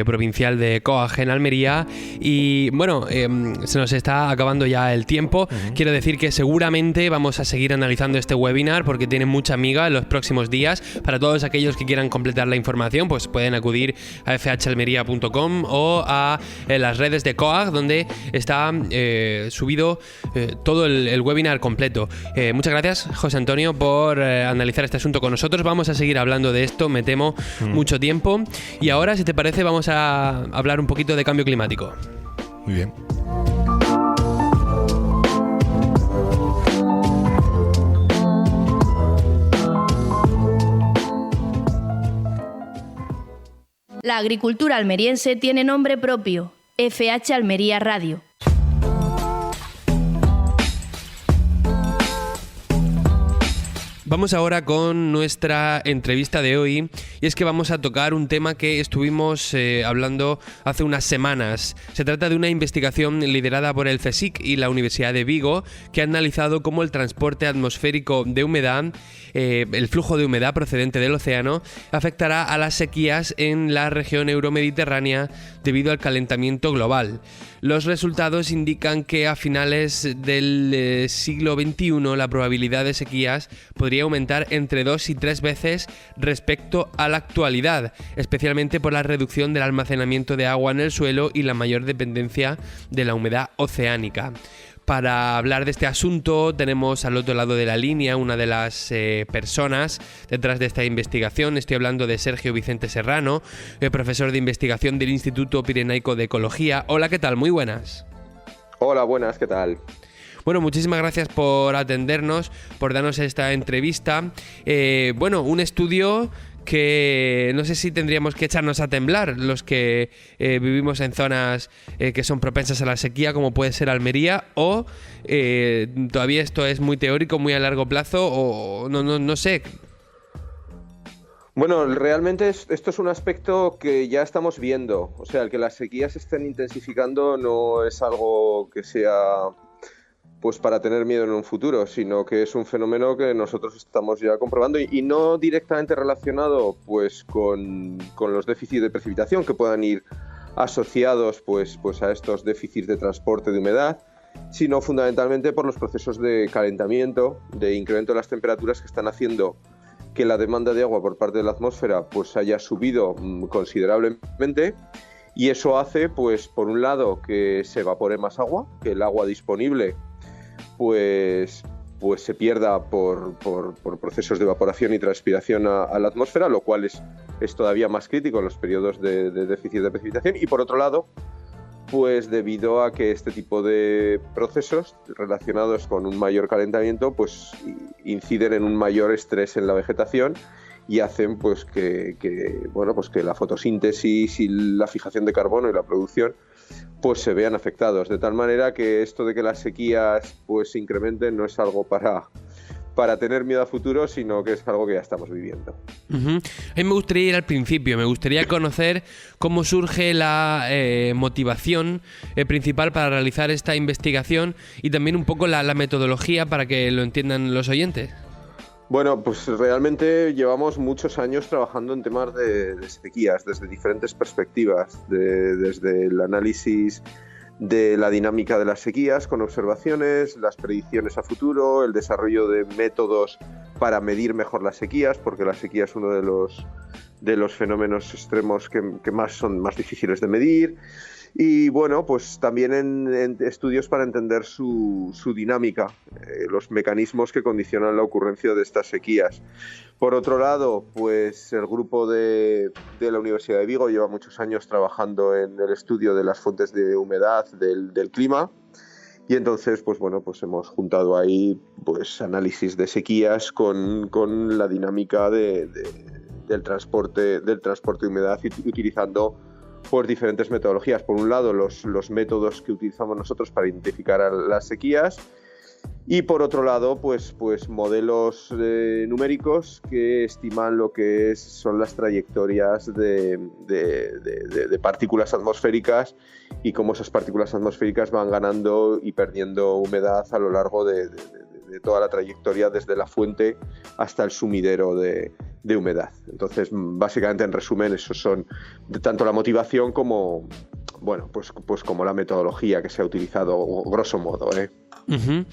S2: provincial de COAG en Almería. Y bueno, se nos está acabando ya el tiempo. Quiero decir que seguramente vamos a seguir analizando este webinar porque tiene mucha miga en los próximos días. Para todos aquellos que quieran completar la información, pues pueden acudir a fhalmería.com o a las redes de COAG, donde está subido todo el webinar completo. Muchas gracias, José Antonio, por analizar este asunto con nosotros. Vamos a seguir hablando de esto, me temo, mucho tiempo. Y ahora, si te parece, vamos a hablar un poquito de cambio climático.
S7: Muy bien.
S1: La agricultura almeriense tiene nombre propio, FH Almería Radio.
S2: Vamos ahora con nuestra entrevista de hoy, y es que vamos a tocar un tema que estuvimos hablando hace unas semanas. Se trata de una investigación liderada por el CSIC y la Universidad de Vigo, que ha analizado cómo el transporte atmosférico de humedad, el flujo de humedad procedente del océano, afectará a las sequías en la región euromediterránea debido al calentamiento global. Los resultados indican que a finales del siglo XXI la probabilidad de sequías podría aumentar entre 2 y 3 veces respecto a la actualidad, especialmente por la reducción del almacenamiento de agua en el suelo y la mayor dependencia de la humedad oceánica. Para hablar de este asunto tenemos al otro lado de la línea una de las personas detrás de esta investigación. Estoy hablando de Sergio Vicente Serrano, profesor de investigación del Instituto Pirenaico de Ecología. Hola, ¿qué tal? Muy buenas.
S9: Hola, buenas, ¿qué tal?
S2: Bueno, muchísimas gracias por atendernos, por darnos esta entrevista. Un estudio que no sé si tendríamos que echarnos a temblar los que vivimos en zonas que son propensas a la sequía, como puede ser Almería, o todavía esto es muy teórico, muy a largo plazo, o no sé.
S9: Bueno, realmente esto es un aspecto que ya estamos viendo. O sea, el que las sequías se estén intensificando no es algo que sea pues para tener miedo en un futuro, sino que es un fenómeno que nosotros estamos ya comprobando y no directamente relacionado pues con los déficits de precipitación que puedan ir asociados pues a estos déficits de transporte de humedad, sino fundamentalmente por los procesos de calentamiento, de incremento de las temperaturas que están haciendo que la demanda de agua por parte de la atmósfera pues haya subido considerablemente, y eso hace pues por un lado que se evapore más agua, que el agua disponible pues se pierda por procesos de evaporación y transpiración a la atmósfera, lo cual es todavía más crítico en los periodos de déficit de precipitación, y por otro lado pues debido a que este tipo de procesos relacionados con un mayor calentamiento pues inciden en un mayor estrés en la vegetación y hacen pues que la fotosíntesis y la fijación de carbono y la producción pues se vean afectados, de tal manera que esto de que las sequías pues se incrementen no es algo para tener miedo a futuro, sino que es algo que ya estamos viviendo.
S2: Uh-huh. A mí me gustaría ir al principio, me gustaría conocer cómo surge la motivación principal para realizar esta investigación y también un poco la metodología para que lo entiendan los oyentes.
S9: Bueno, pues realmente llevamos muchos años trabajando en temas de sequías desde diferentes perspectivas, desde el análisis de la dinámica de las sequías con observaciones, las predicciones a futuro, el desarrollo de métodos para medir mejor las sequías, porque la sequía es uno de los fenómenos extremos que son más difíciles de medir. Y bueno, pues también en estudios para entender su dinámica, los mecanismos que condicionan la ocurrencia de estas sequías. Por otro lado, pues el grupo de la Universidad de Vigo lleva muchos años trabajando en el estudio de las fuentes de humedad del clima, y entonces pues hemos juntado ahí pues análisis de sequías con la dinámica del transporte de humedad, utilizando por diferentes metodologías. Por un lado, los métodos que utilizamos nosotros para identificar las sequías, y por otro lado, pues modelos numéricos que estiman lo que son las trayectorias de partículas atmosféricas y cómo esas partículas atmosféricas van ganando y perdiendo humedad a lo largo de toda la trayectoria desde la fuente hasta el sumidero de humedad. Entonces, básicamente, en resumen, esos son tanto la motivación como como la metodología que se ha utilizado, grosso modo, ¿eh?
S2: Uh-huh.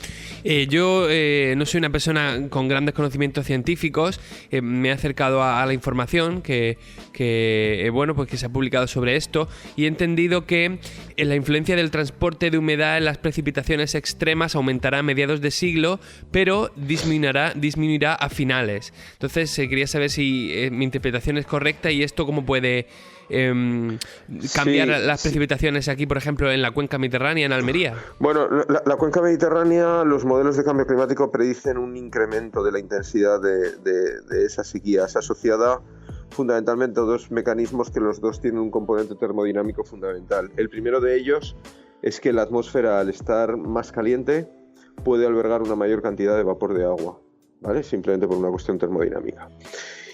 S2: Yo no soy una persona con grandes conocimientos científicos, me he acercado a la información que se ha publicado sobre esto, y he entendido que la influencia del transporte de humedad en las precipitaciones extremas aumentará a mediados de siglo, pero disminuirá a finales. Entonces quería saber si mi interpretación es correcta y esto cómo puede cambiar las precipitaciones aquí, por ejemplo, en la cuenca mediterránea, en Almería.
S9: Bueno, la cuenca mediterránea, los modelos de cambio climático predicen un incremento de la intensidad de esas sequías, asociada fundamentalmente a dos mecanismos que los dos tienen un componente termodinámico fundamental. El primero de ellos es que la atmósfera, al estar más caliente, puede albergar una mayor cantidad de vapor de agua, ¿vale? Simplemente por una cuestión termodinámica.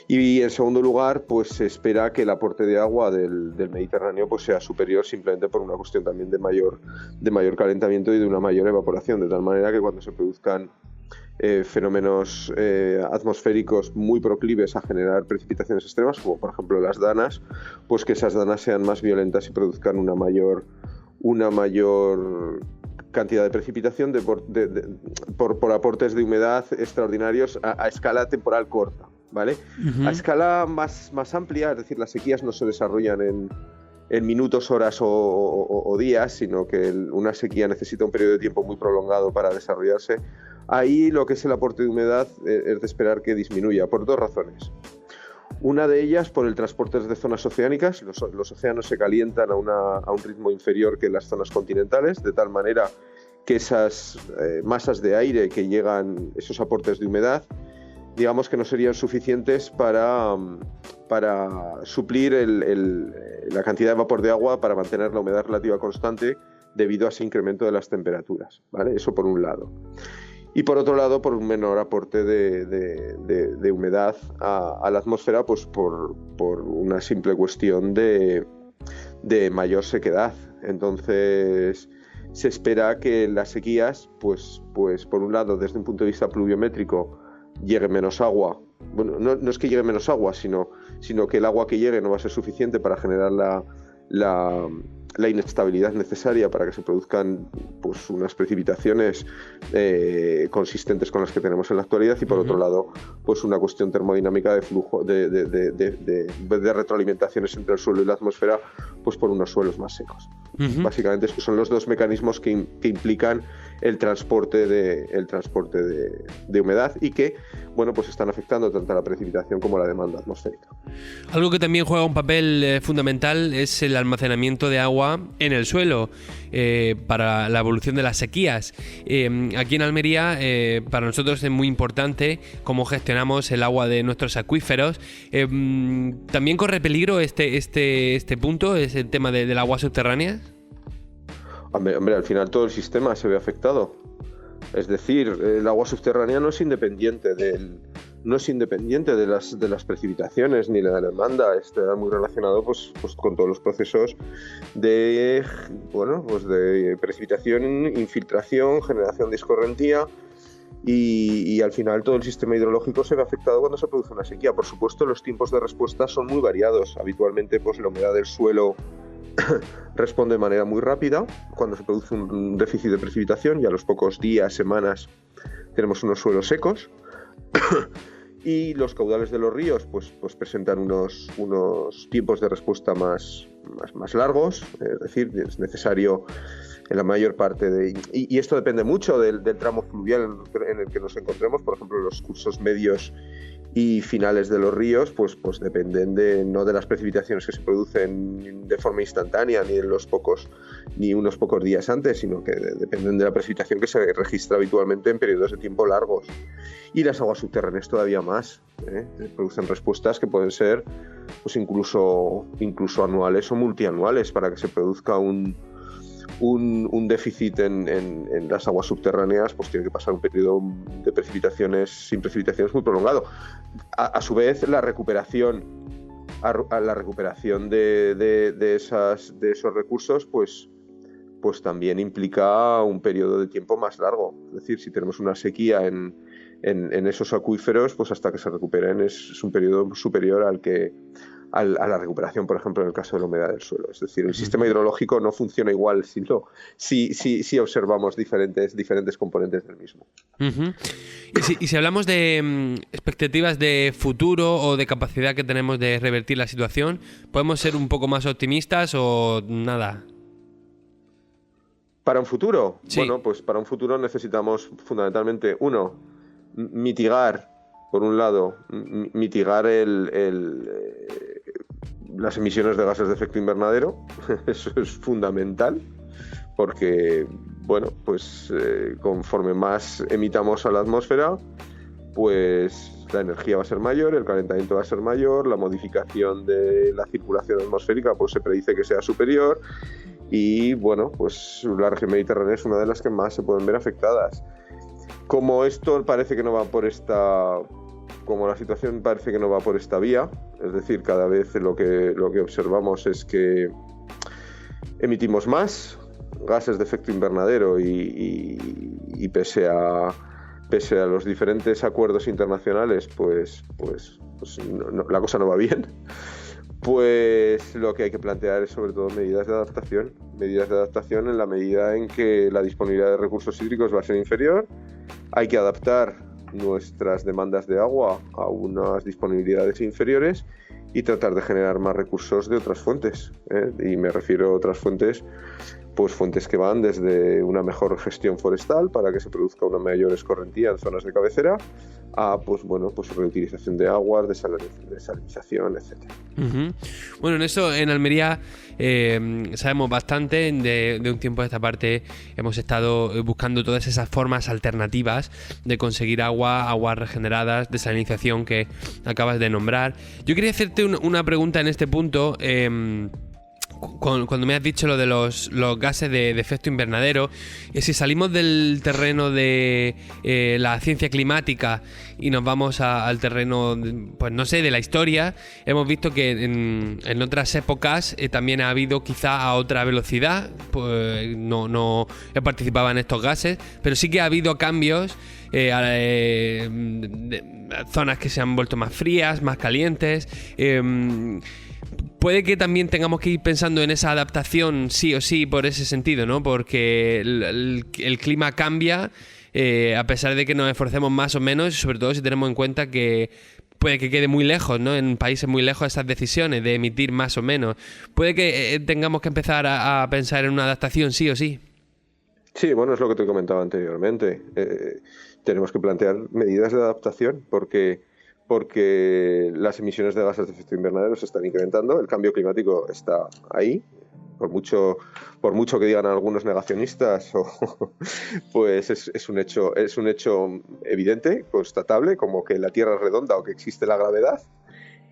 S9: Y en segundo lugar, pues se espera que el aporte de agua del Mediterráneo pues sea superior, simplemente por una cuestión también de mayor calentamiento y de una mayor evaporación, de tal manera que cuando se produzcan fenómenos atmosféricos muy proclives a generar precipitaciones extremas, como por ejemplo las danas, pues que esas danas sean más violentas y produzcan una mayor cantidad de precipitación por aportes de humedad extraordinarios a escala temporal corta, ¿vale? Uh-huh. A escala más amplia, es decir, las sequías no se desarrollan en minutos, horas o días, sino que una sequía necesita un periodo de tiempo muy prolongado para desarrollarse. Ahí lo que es el aporte de humedad es de esperar que disminuya, por dos razones. Una de ellas por el transporte desde zonas oceánicas. Los océanos se calientan a un ritmo inferior que las zonas continentales, de tal manera que esas masas de aire que llegan, esos aportes de humedad, digamos que no serían suficientes para suplir la cantidad de vapor de agua para mantener la humedad relativa constante debido a ese incremento de las temperaturas, ¿vale? Eso por un lado. Y por otro lado, por un menor aporte de humedad a la atmósfera, pues por una simple cuestión de mayor sequedad. Entonces, se espera que las sequías, pues por un lado, desde un punto de vista pluviométrico, llegue menos agua. Bueno, no es que llegue menos agua, sino que el agua que llegue no va a ser suficiente para generar la inestabilidad necesaria para que se produzcan pues unas precipitaciones consistentes con las que tenemos en la actualidad, y por otro lado pues una cuestión termodinámica de flujo de retroalimentaciones entre el suelo y la atmósfera, pues por unos suelos más secos. Básicamente estos son los dos mecanismos que implican el transporte de humedad y que, bueno, pues están afectando tanto a la precipitación como a la demanda atmosférica.
S2: Algo que también juega un papel fundamental es el almacenamiento de agua en el suelo para la evolución de las sequías. Aquí en Almería para nosotros es muy importante cómo gestionamos el agua de nuestros acuíferos. ¿También corre peligro este punto, es el tema del agua subterránea?
S9: Hombre, al final todo el sistema se ve afectado. Es decir, el agua subterránea no es independiente de las precipitaciones ni de la demanda. Está muy relacionado pues con todos los procesos de precipitación, infiltración, generación de escorrentía, y al final todo el sistema hidrológico se ve afectado cuando se produce una sequía. Por supuesto, los tiempos de respuesta son muy variados. Habitualmente pues la humedad del suelo responde de manera muy rápida cuando se produce un déficit de precipitación, y a los pocos días, semanas, tenemos unos suelos secos. Y los caudales de los ríos pues presentan unos tiempos de respuesta más largos, es decir, es necesario en la mayor parte y esto depende mucho del tramo fluvial en el que nos encontremos. Por ejemplo, los cursos medios y finales de los ríos pues dependen no de las precipitaciones que se producen de forma instantánea ni unos pocos días antes, sino que dependen de la precipitación que se registra habitualmente en periodos de tiempo largos. Y las aguas subterráneas todavía más, producen respuestas que pueden ser pues incluso anuales o multianuales. Para que se produzca un déficit en las aguas subterráneas, pues tiene que pasar un periodo de precipitaciones muy prolongado. A su vez, la recuperación de esos recursos pues también implica un periodo de tiempo más largo. Es decir, si tenemos una sequía en esos acuíferos, pues hasta que se recuperen es un periodo superior a la recuperación, por ejemplo, en el caso de la humedad del suelo. Es decir, el sistema hidrológico no funciona igual si observamos diferentes componentes del mismo.
S2: Y si hablamos de expectativas de futuro o de capacidad que tenemos de revertir la situación, ¿podemos ser un poco más optimistas o nada?
S9: ¿Para un futuro?
S2: Sí.
S9: Bueno, pues para un futuro necesitamos fundamentalmente, mitigar, por un lado, las emisiones de gases de efecto invernadero. Eso es fundamental, porque, conforme más emitamos a la atmósfera, pues la energía va a ser mayor, el calentamiento va a ser mayor, la modificación de la circulación atmosférica pues se predice que sea superior, y pues la región mediterránea es una de las que más se pueden ver afectadas. Como esto parece que no va como la situación parece que no va por esta vía, es decir, cada vez lo que observamos es que emitimos más gases de efecto invernadero, y pese a los diferentes acuerdos internacionales, la cosa no va bien. Pues lo que hay que plantear es sobre todo medidas de adaptación en la medida en que la disponibilidad de recursos hídricos va a ser inferior. Hay que adaptar nuestras demandas de agua a unas disponibilidades inferiores y tratar de generar más recursos de otras fuentes, Y me refiero a otras fuentes pues fuentes que van desde una mejor gestión forestal para que se produzca una mayor escorrentía en zonas de cabecera a pues reutilización de aguas, desalinización, etcétera.
S2: Bueno, en eso en Almería sabemos bastante. De un tiempo a esta parte hemos estado buscando todas esas formas alternativas de conseguir aguas regeneradas, desalinización que acabas de nombrar. Yo quería hacerte una pregunta en este punto. Cuando me has dicho lo de los gases de efecto invernadero, si salimos del terreno de la ciencia climática y nos vamos al terreno, pues no sé, de la historia, hemos visto que en otras épocas también ha habido quizá a otra velocidad, pues no he participado en estos gases, pero sí que ha habido cambios, zonas que se han vuelto más frías, más calientes. Puede que también tengamos que ir pensando en esa adaptación sí o sí por ese sentido, ¿no? Porque el clima cambia a pesar de que nos esforcemos más o menos, sobre todo si tenemos en cuenta que puede que quede muy lejos, ¿no? En países muy lejos esas decisiones de emitir más o menos. Puede que tengamos que empezar a pensar en una adaptación sí o sí.
S9: Sí, bueno, es lo que te comentaba anteriormente. Tenemos que plantear medidas de adaptación porque las emisiones de gases de efecto invernadero se están incrementando, el cambio climático está ahí, por mucho que digan algunos negacionistas, pues es un hecho evidente, constatable, como que la Tierra es redonda o que existe la gravedad.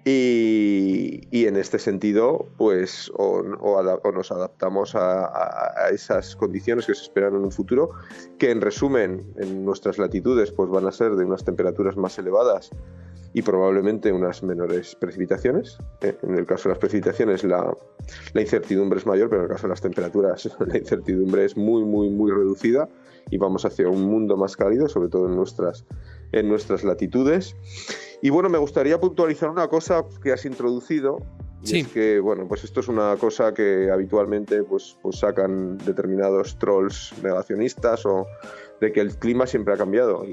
S9: Y en este sentido, pues o nos adaptamos a esas condiciones que se esperan en un futuro, que en resumen, en nuestras latitudes, pues van a ser de unas temperaturas más elevadas y probablemente unas menores precipitaciones. En el caso de las precipitaciones la incertidumbre es mayor, pero en el caso de las temperaturas la incertidumbre es muy, muy, muy reducida y vamos hacia un mundo más cálido, sobre todo en nuestras latitudes. Y bueno, me gustaría puntualizar una cosa que has introducido. Sí. Es que, bueno, pues esto es una cosa que habitualmente pues sacan determinados trolls negacionistas o de que el clima siempre ha cambiado.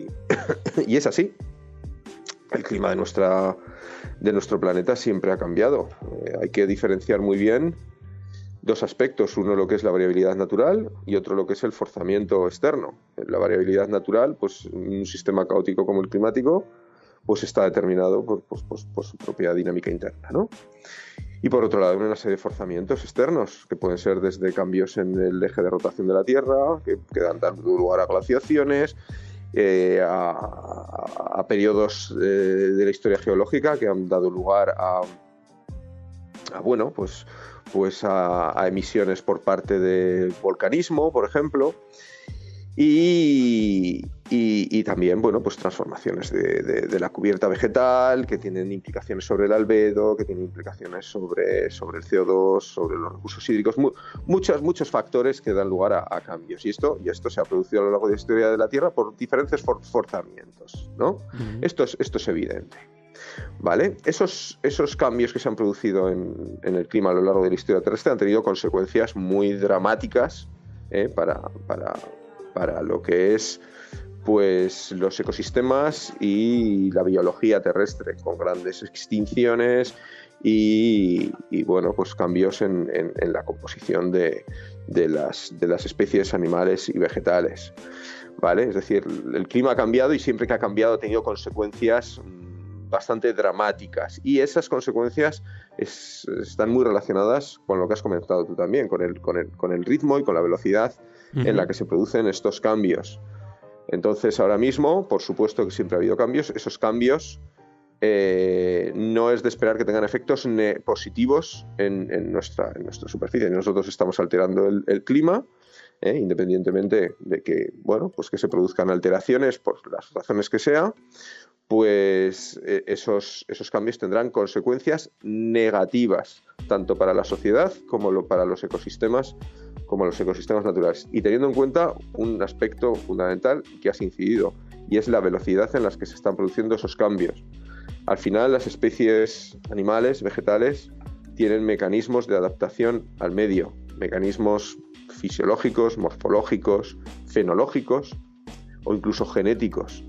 S9: Y es así. El clima de nuestro planeta siempre ha cambiado. Hay que diferenciar muy bien dos aspectos. Uno, lo que es la variabilidad natural, y otro, lo que es el forzamiento externo. La variabilidad natural, pues un sistema caótico como el climático, pues está determinado por su propia dinámica interna, ¿no? Y por otro lado, una serie de forzamientos externos, que pueden ser desde cambios en el eje de rotación de la Tierra, que dan lugar a glaciaciones, a periodos de la historia geológica que han dado lugar a emisiones por parte del volcanismo, por ejemplo, y también, bueno, pues transformaciones de la cubierta vegetal que tienen implicaciones sobre el albedo, que tienen implicaciones sobre el CO2, sobre los recursos hídricos, muchos factores que dan lugar a cambios. Y esto se ha producido a lo largo de la historia de la Tierra por diferentes forzamientos, ¿no? Uh-huh. Esto es evidente. ¿Vale? Esos cambios que se han producido en el clima a lo largo de la historia terrestre han tenido consecuencias muy dramáticas para lo que es, pues, los ecosistemas y la biología terrestre, con grandes extinciones y bueno, pues cambios en la composición de las especies animales y vegetales, ¿vale? Es decir, el clima ha cambiado y siempre que ha cambiado ha tenido consecuencias bastante dramáticas, y esas consecuencias están muy relacionadas con lo que has comentado tú también, con el ritmo y con la velocidad en la que se producen estos cambios. Entonces, ahora mismo, por supuesto que siempre ha habido cambios. Esos cambios no es de esperar que tengan efectos positivos en nuestra superficie. Nosotros estamos alterando el clima, independientemente de que, bueno, pues que se produzcan alteraciones por las razones que sea, pues esos cambios tendrán consecuencias negativas, tanto para la sociedad como para los ecosistemas, naturales. Y teniendo en cuenta un aspecto fundamental que has incidido, y es la velocidad en la que se están produciendo esos cambios. Al final, las especies animales, vegetales, tienen mecanismos de adaptación al medio, mecanismos fisiológicos, morfológicos, fenológicos o incluso genéticos.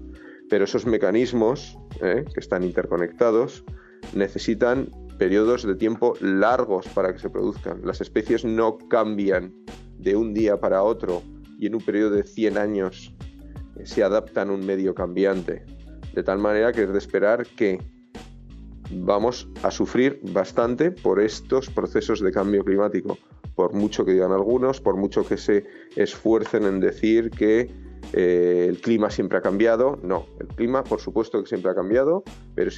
S9: Pero esos mecanismos, que están interconectados, necesitan periodos de tiempo largos para que se produzcan. Las especies no cambian de un día para otro y en un periodo de 100 años se adaptan a un medio cambiante. De tal manera que es de esperar que vamos a sufrir bastante por estos procesos de cambio climático. Por mucho que digan algunos, por mucho que se esfuercen en decir que el clima siempre ha cambiado. No, el clima por supuesto que siempre ha cambiado, pero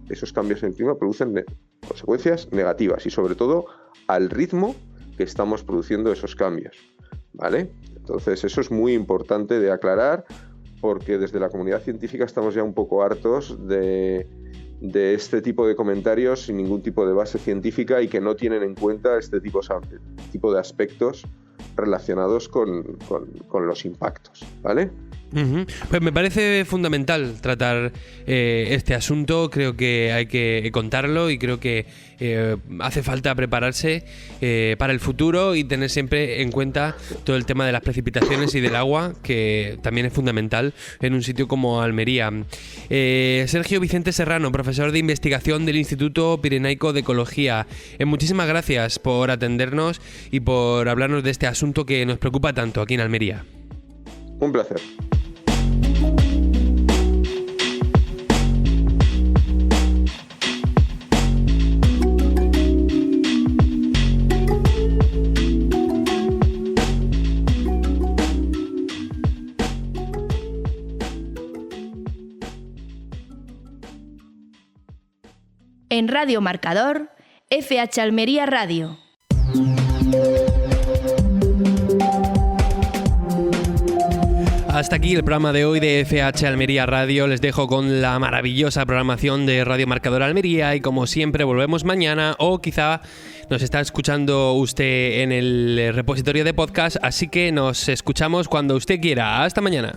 S9: esos cambios en el clima producen consecuencias negativas y sobre todo al ritmo que estamos produciendo esos cambios, ¿vale? Entonces eso es muy importante de aclarar, porque desde la comunidad científica estamos ya un poco hartos de este tipo de comentarios sin ningún tipo de base científica y que no tienen en cuenta este tipo de aspectos relacionados con los impactos, ¿vale?
S2: Pues me parece fundamental tratar este asunto. Creo que hay que contarlo y creo que hace falta prepararse para el futuro y tener siempre en cuenta todo el tema de las precipitaciones y del agua, que también es fundamental en un sitio como Almería. Sergio Vicente Serrano, profesor de investigación del Instituto Pirenaico de Ecología, muchísimas gracias por atendernos y por hablarnos de este asunto que nos preocupa tanto aquí en Almería.
S9: Un placer.
S1: En Radio Marcador, FH Almería Radio.
S2: Hasta aquí el programa de hoy de FH Almería Radio. Les dejo con la maravillosa programación de Radio Marcador Almería y como siempre volvemos mañana, o quizá nos está escuchando usted en el repositorio de podcast, así que nos escuchamos cuando usted quiera. Hasta mañana.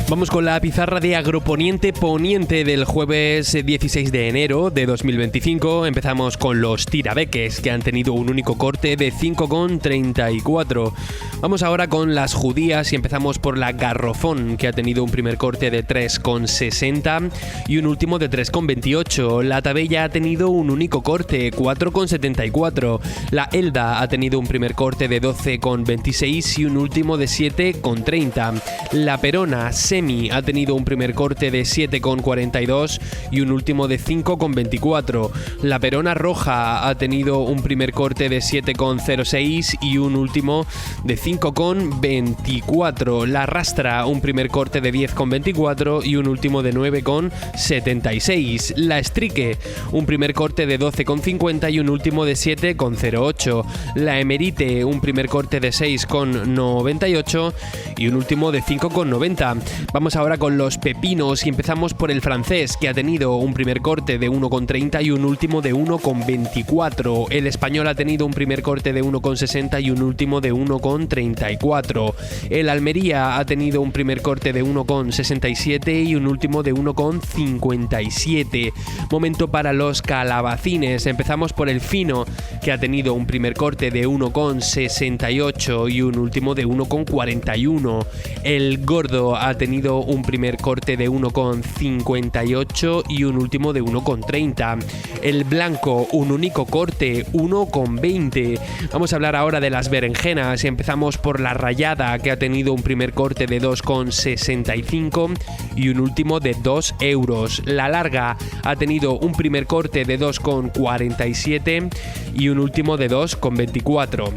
S2: Vamos con la pizarra de Agroponiente Poniente del jueves 16 de enero de 2025. Empezamos con los tirabeques, que han tenido un único corte de 5,34. Vamos ahora con las judías y empezamos por la garrofón, que ha tenido un primer corte de 3,60 y un último de 3,28. La tabella ha tenido un único corte, 4,74. La elda ha tenido un primer corte de 12,26 y un último de 7,30. La perona semi ha tenido un primer corte de 7,42 y un último de 5,24. La perona roja ha tenido un primer corte de 7,06 y un último de 5,24. La rastra, un primer corte de 10,24 y un último de 9,76. La estrique, un primer corte de 12,50 y un último de 7,08. La emerite, un primer corte de 6,98 y un último de 5,90. Vamos ahora con los pepinos y empezamos por el francés, que ha tenido un primer corte de 1,30 y un último de 1,24. El español ha tenido un primer corte de 1,60 y un último de 1,34. El Almería ha tenido un primer corte de 1,67 y un último de 1,57. Momento para los calabacines. Empezamos por el fino, que ha tenido un primer corte de 1,68 y un último de 1,41. El gordo ha tenido un primer corte de 1,58 y un último de 1,30. El blanco, un único corte, 1,20. Vamos a hablar ahora de las berenjenas y empezamos por la rayada, que ha tenido un primer corte de 2,65 y un último de 2 euros. La larga ha tenido un primer corte de 2,47 y un último de 2,24.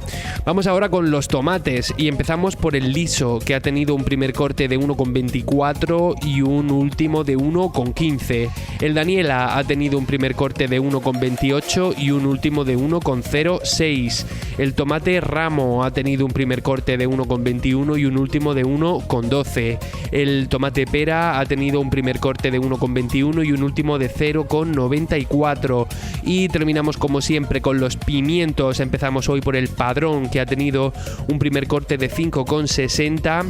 S2: Vamos ahora con los tomates y empezamos por el liso, que ha tenido un primer corte de 1,24 y un último de 1,15. El Daniela ha tenido un primer corte de 1,28 y un último de 1,06. El tomate ramo ha tenido un primer corte de 1,21 y un último de 1,12. El tomate pera ha tenido un primer corte de 1,21 y un último de 0,94. Y terminamos como siempre con los pimientos. Empezamos hoy por el padrón, que ha tenido un primer corte de 5,60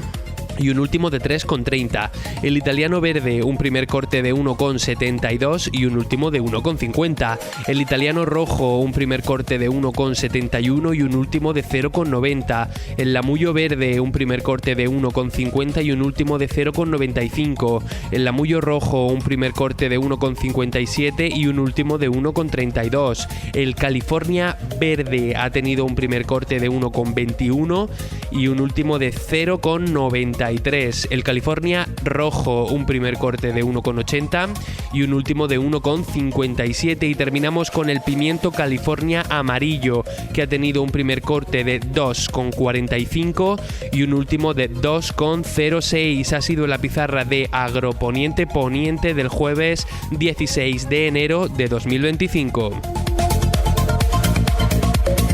S2: y un último de 3,30. El italiano verde, un primer corte de 1,72 y un último de 1,50. El italiano rojo, un primer corte de 1,71 y un último de 0,90. El lamullo verde, un primer corte de 1,50 y un último de 0,95. El lamullo rojo, un primer corte de 1,57 y un último de 1,32. El California verde ha tenido un primer corte de 1,21 y un último de 0,93. El California rojo, un primer corte de 1,80 y un último de 1,57. Y terminamos con el pimiento California amarillo, que ha tenido un primer corte de 2,45 y un último de 2,06. Ha sido la pizarra de Agroponiente Poniente del jueves 16 de enero de 2025.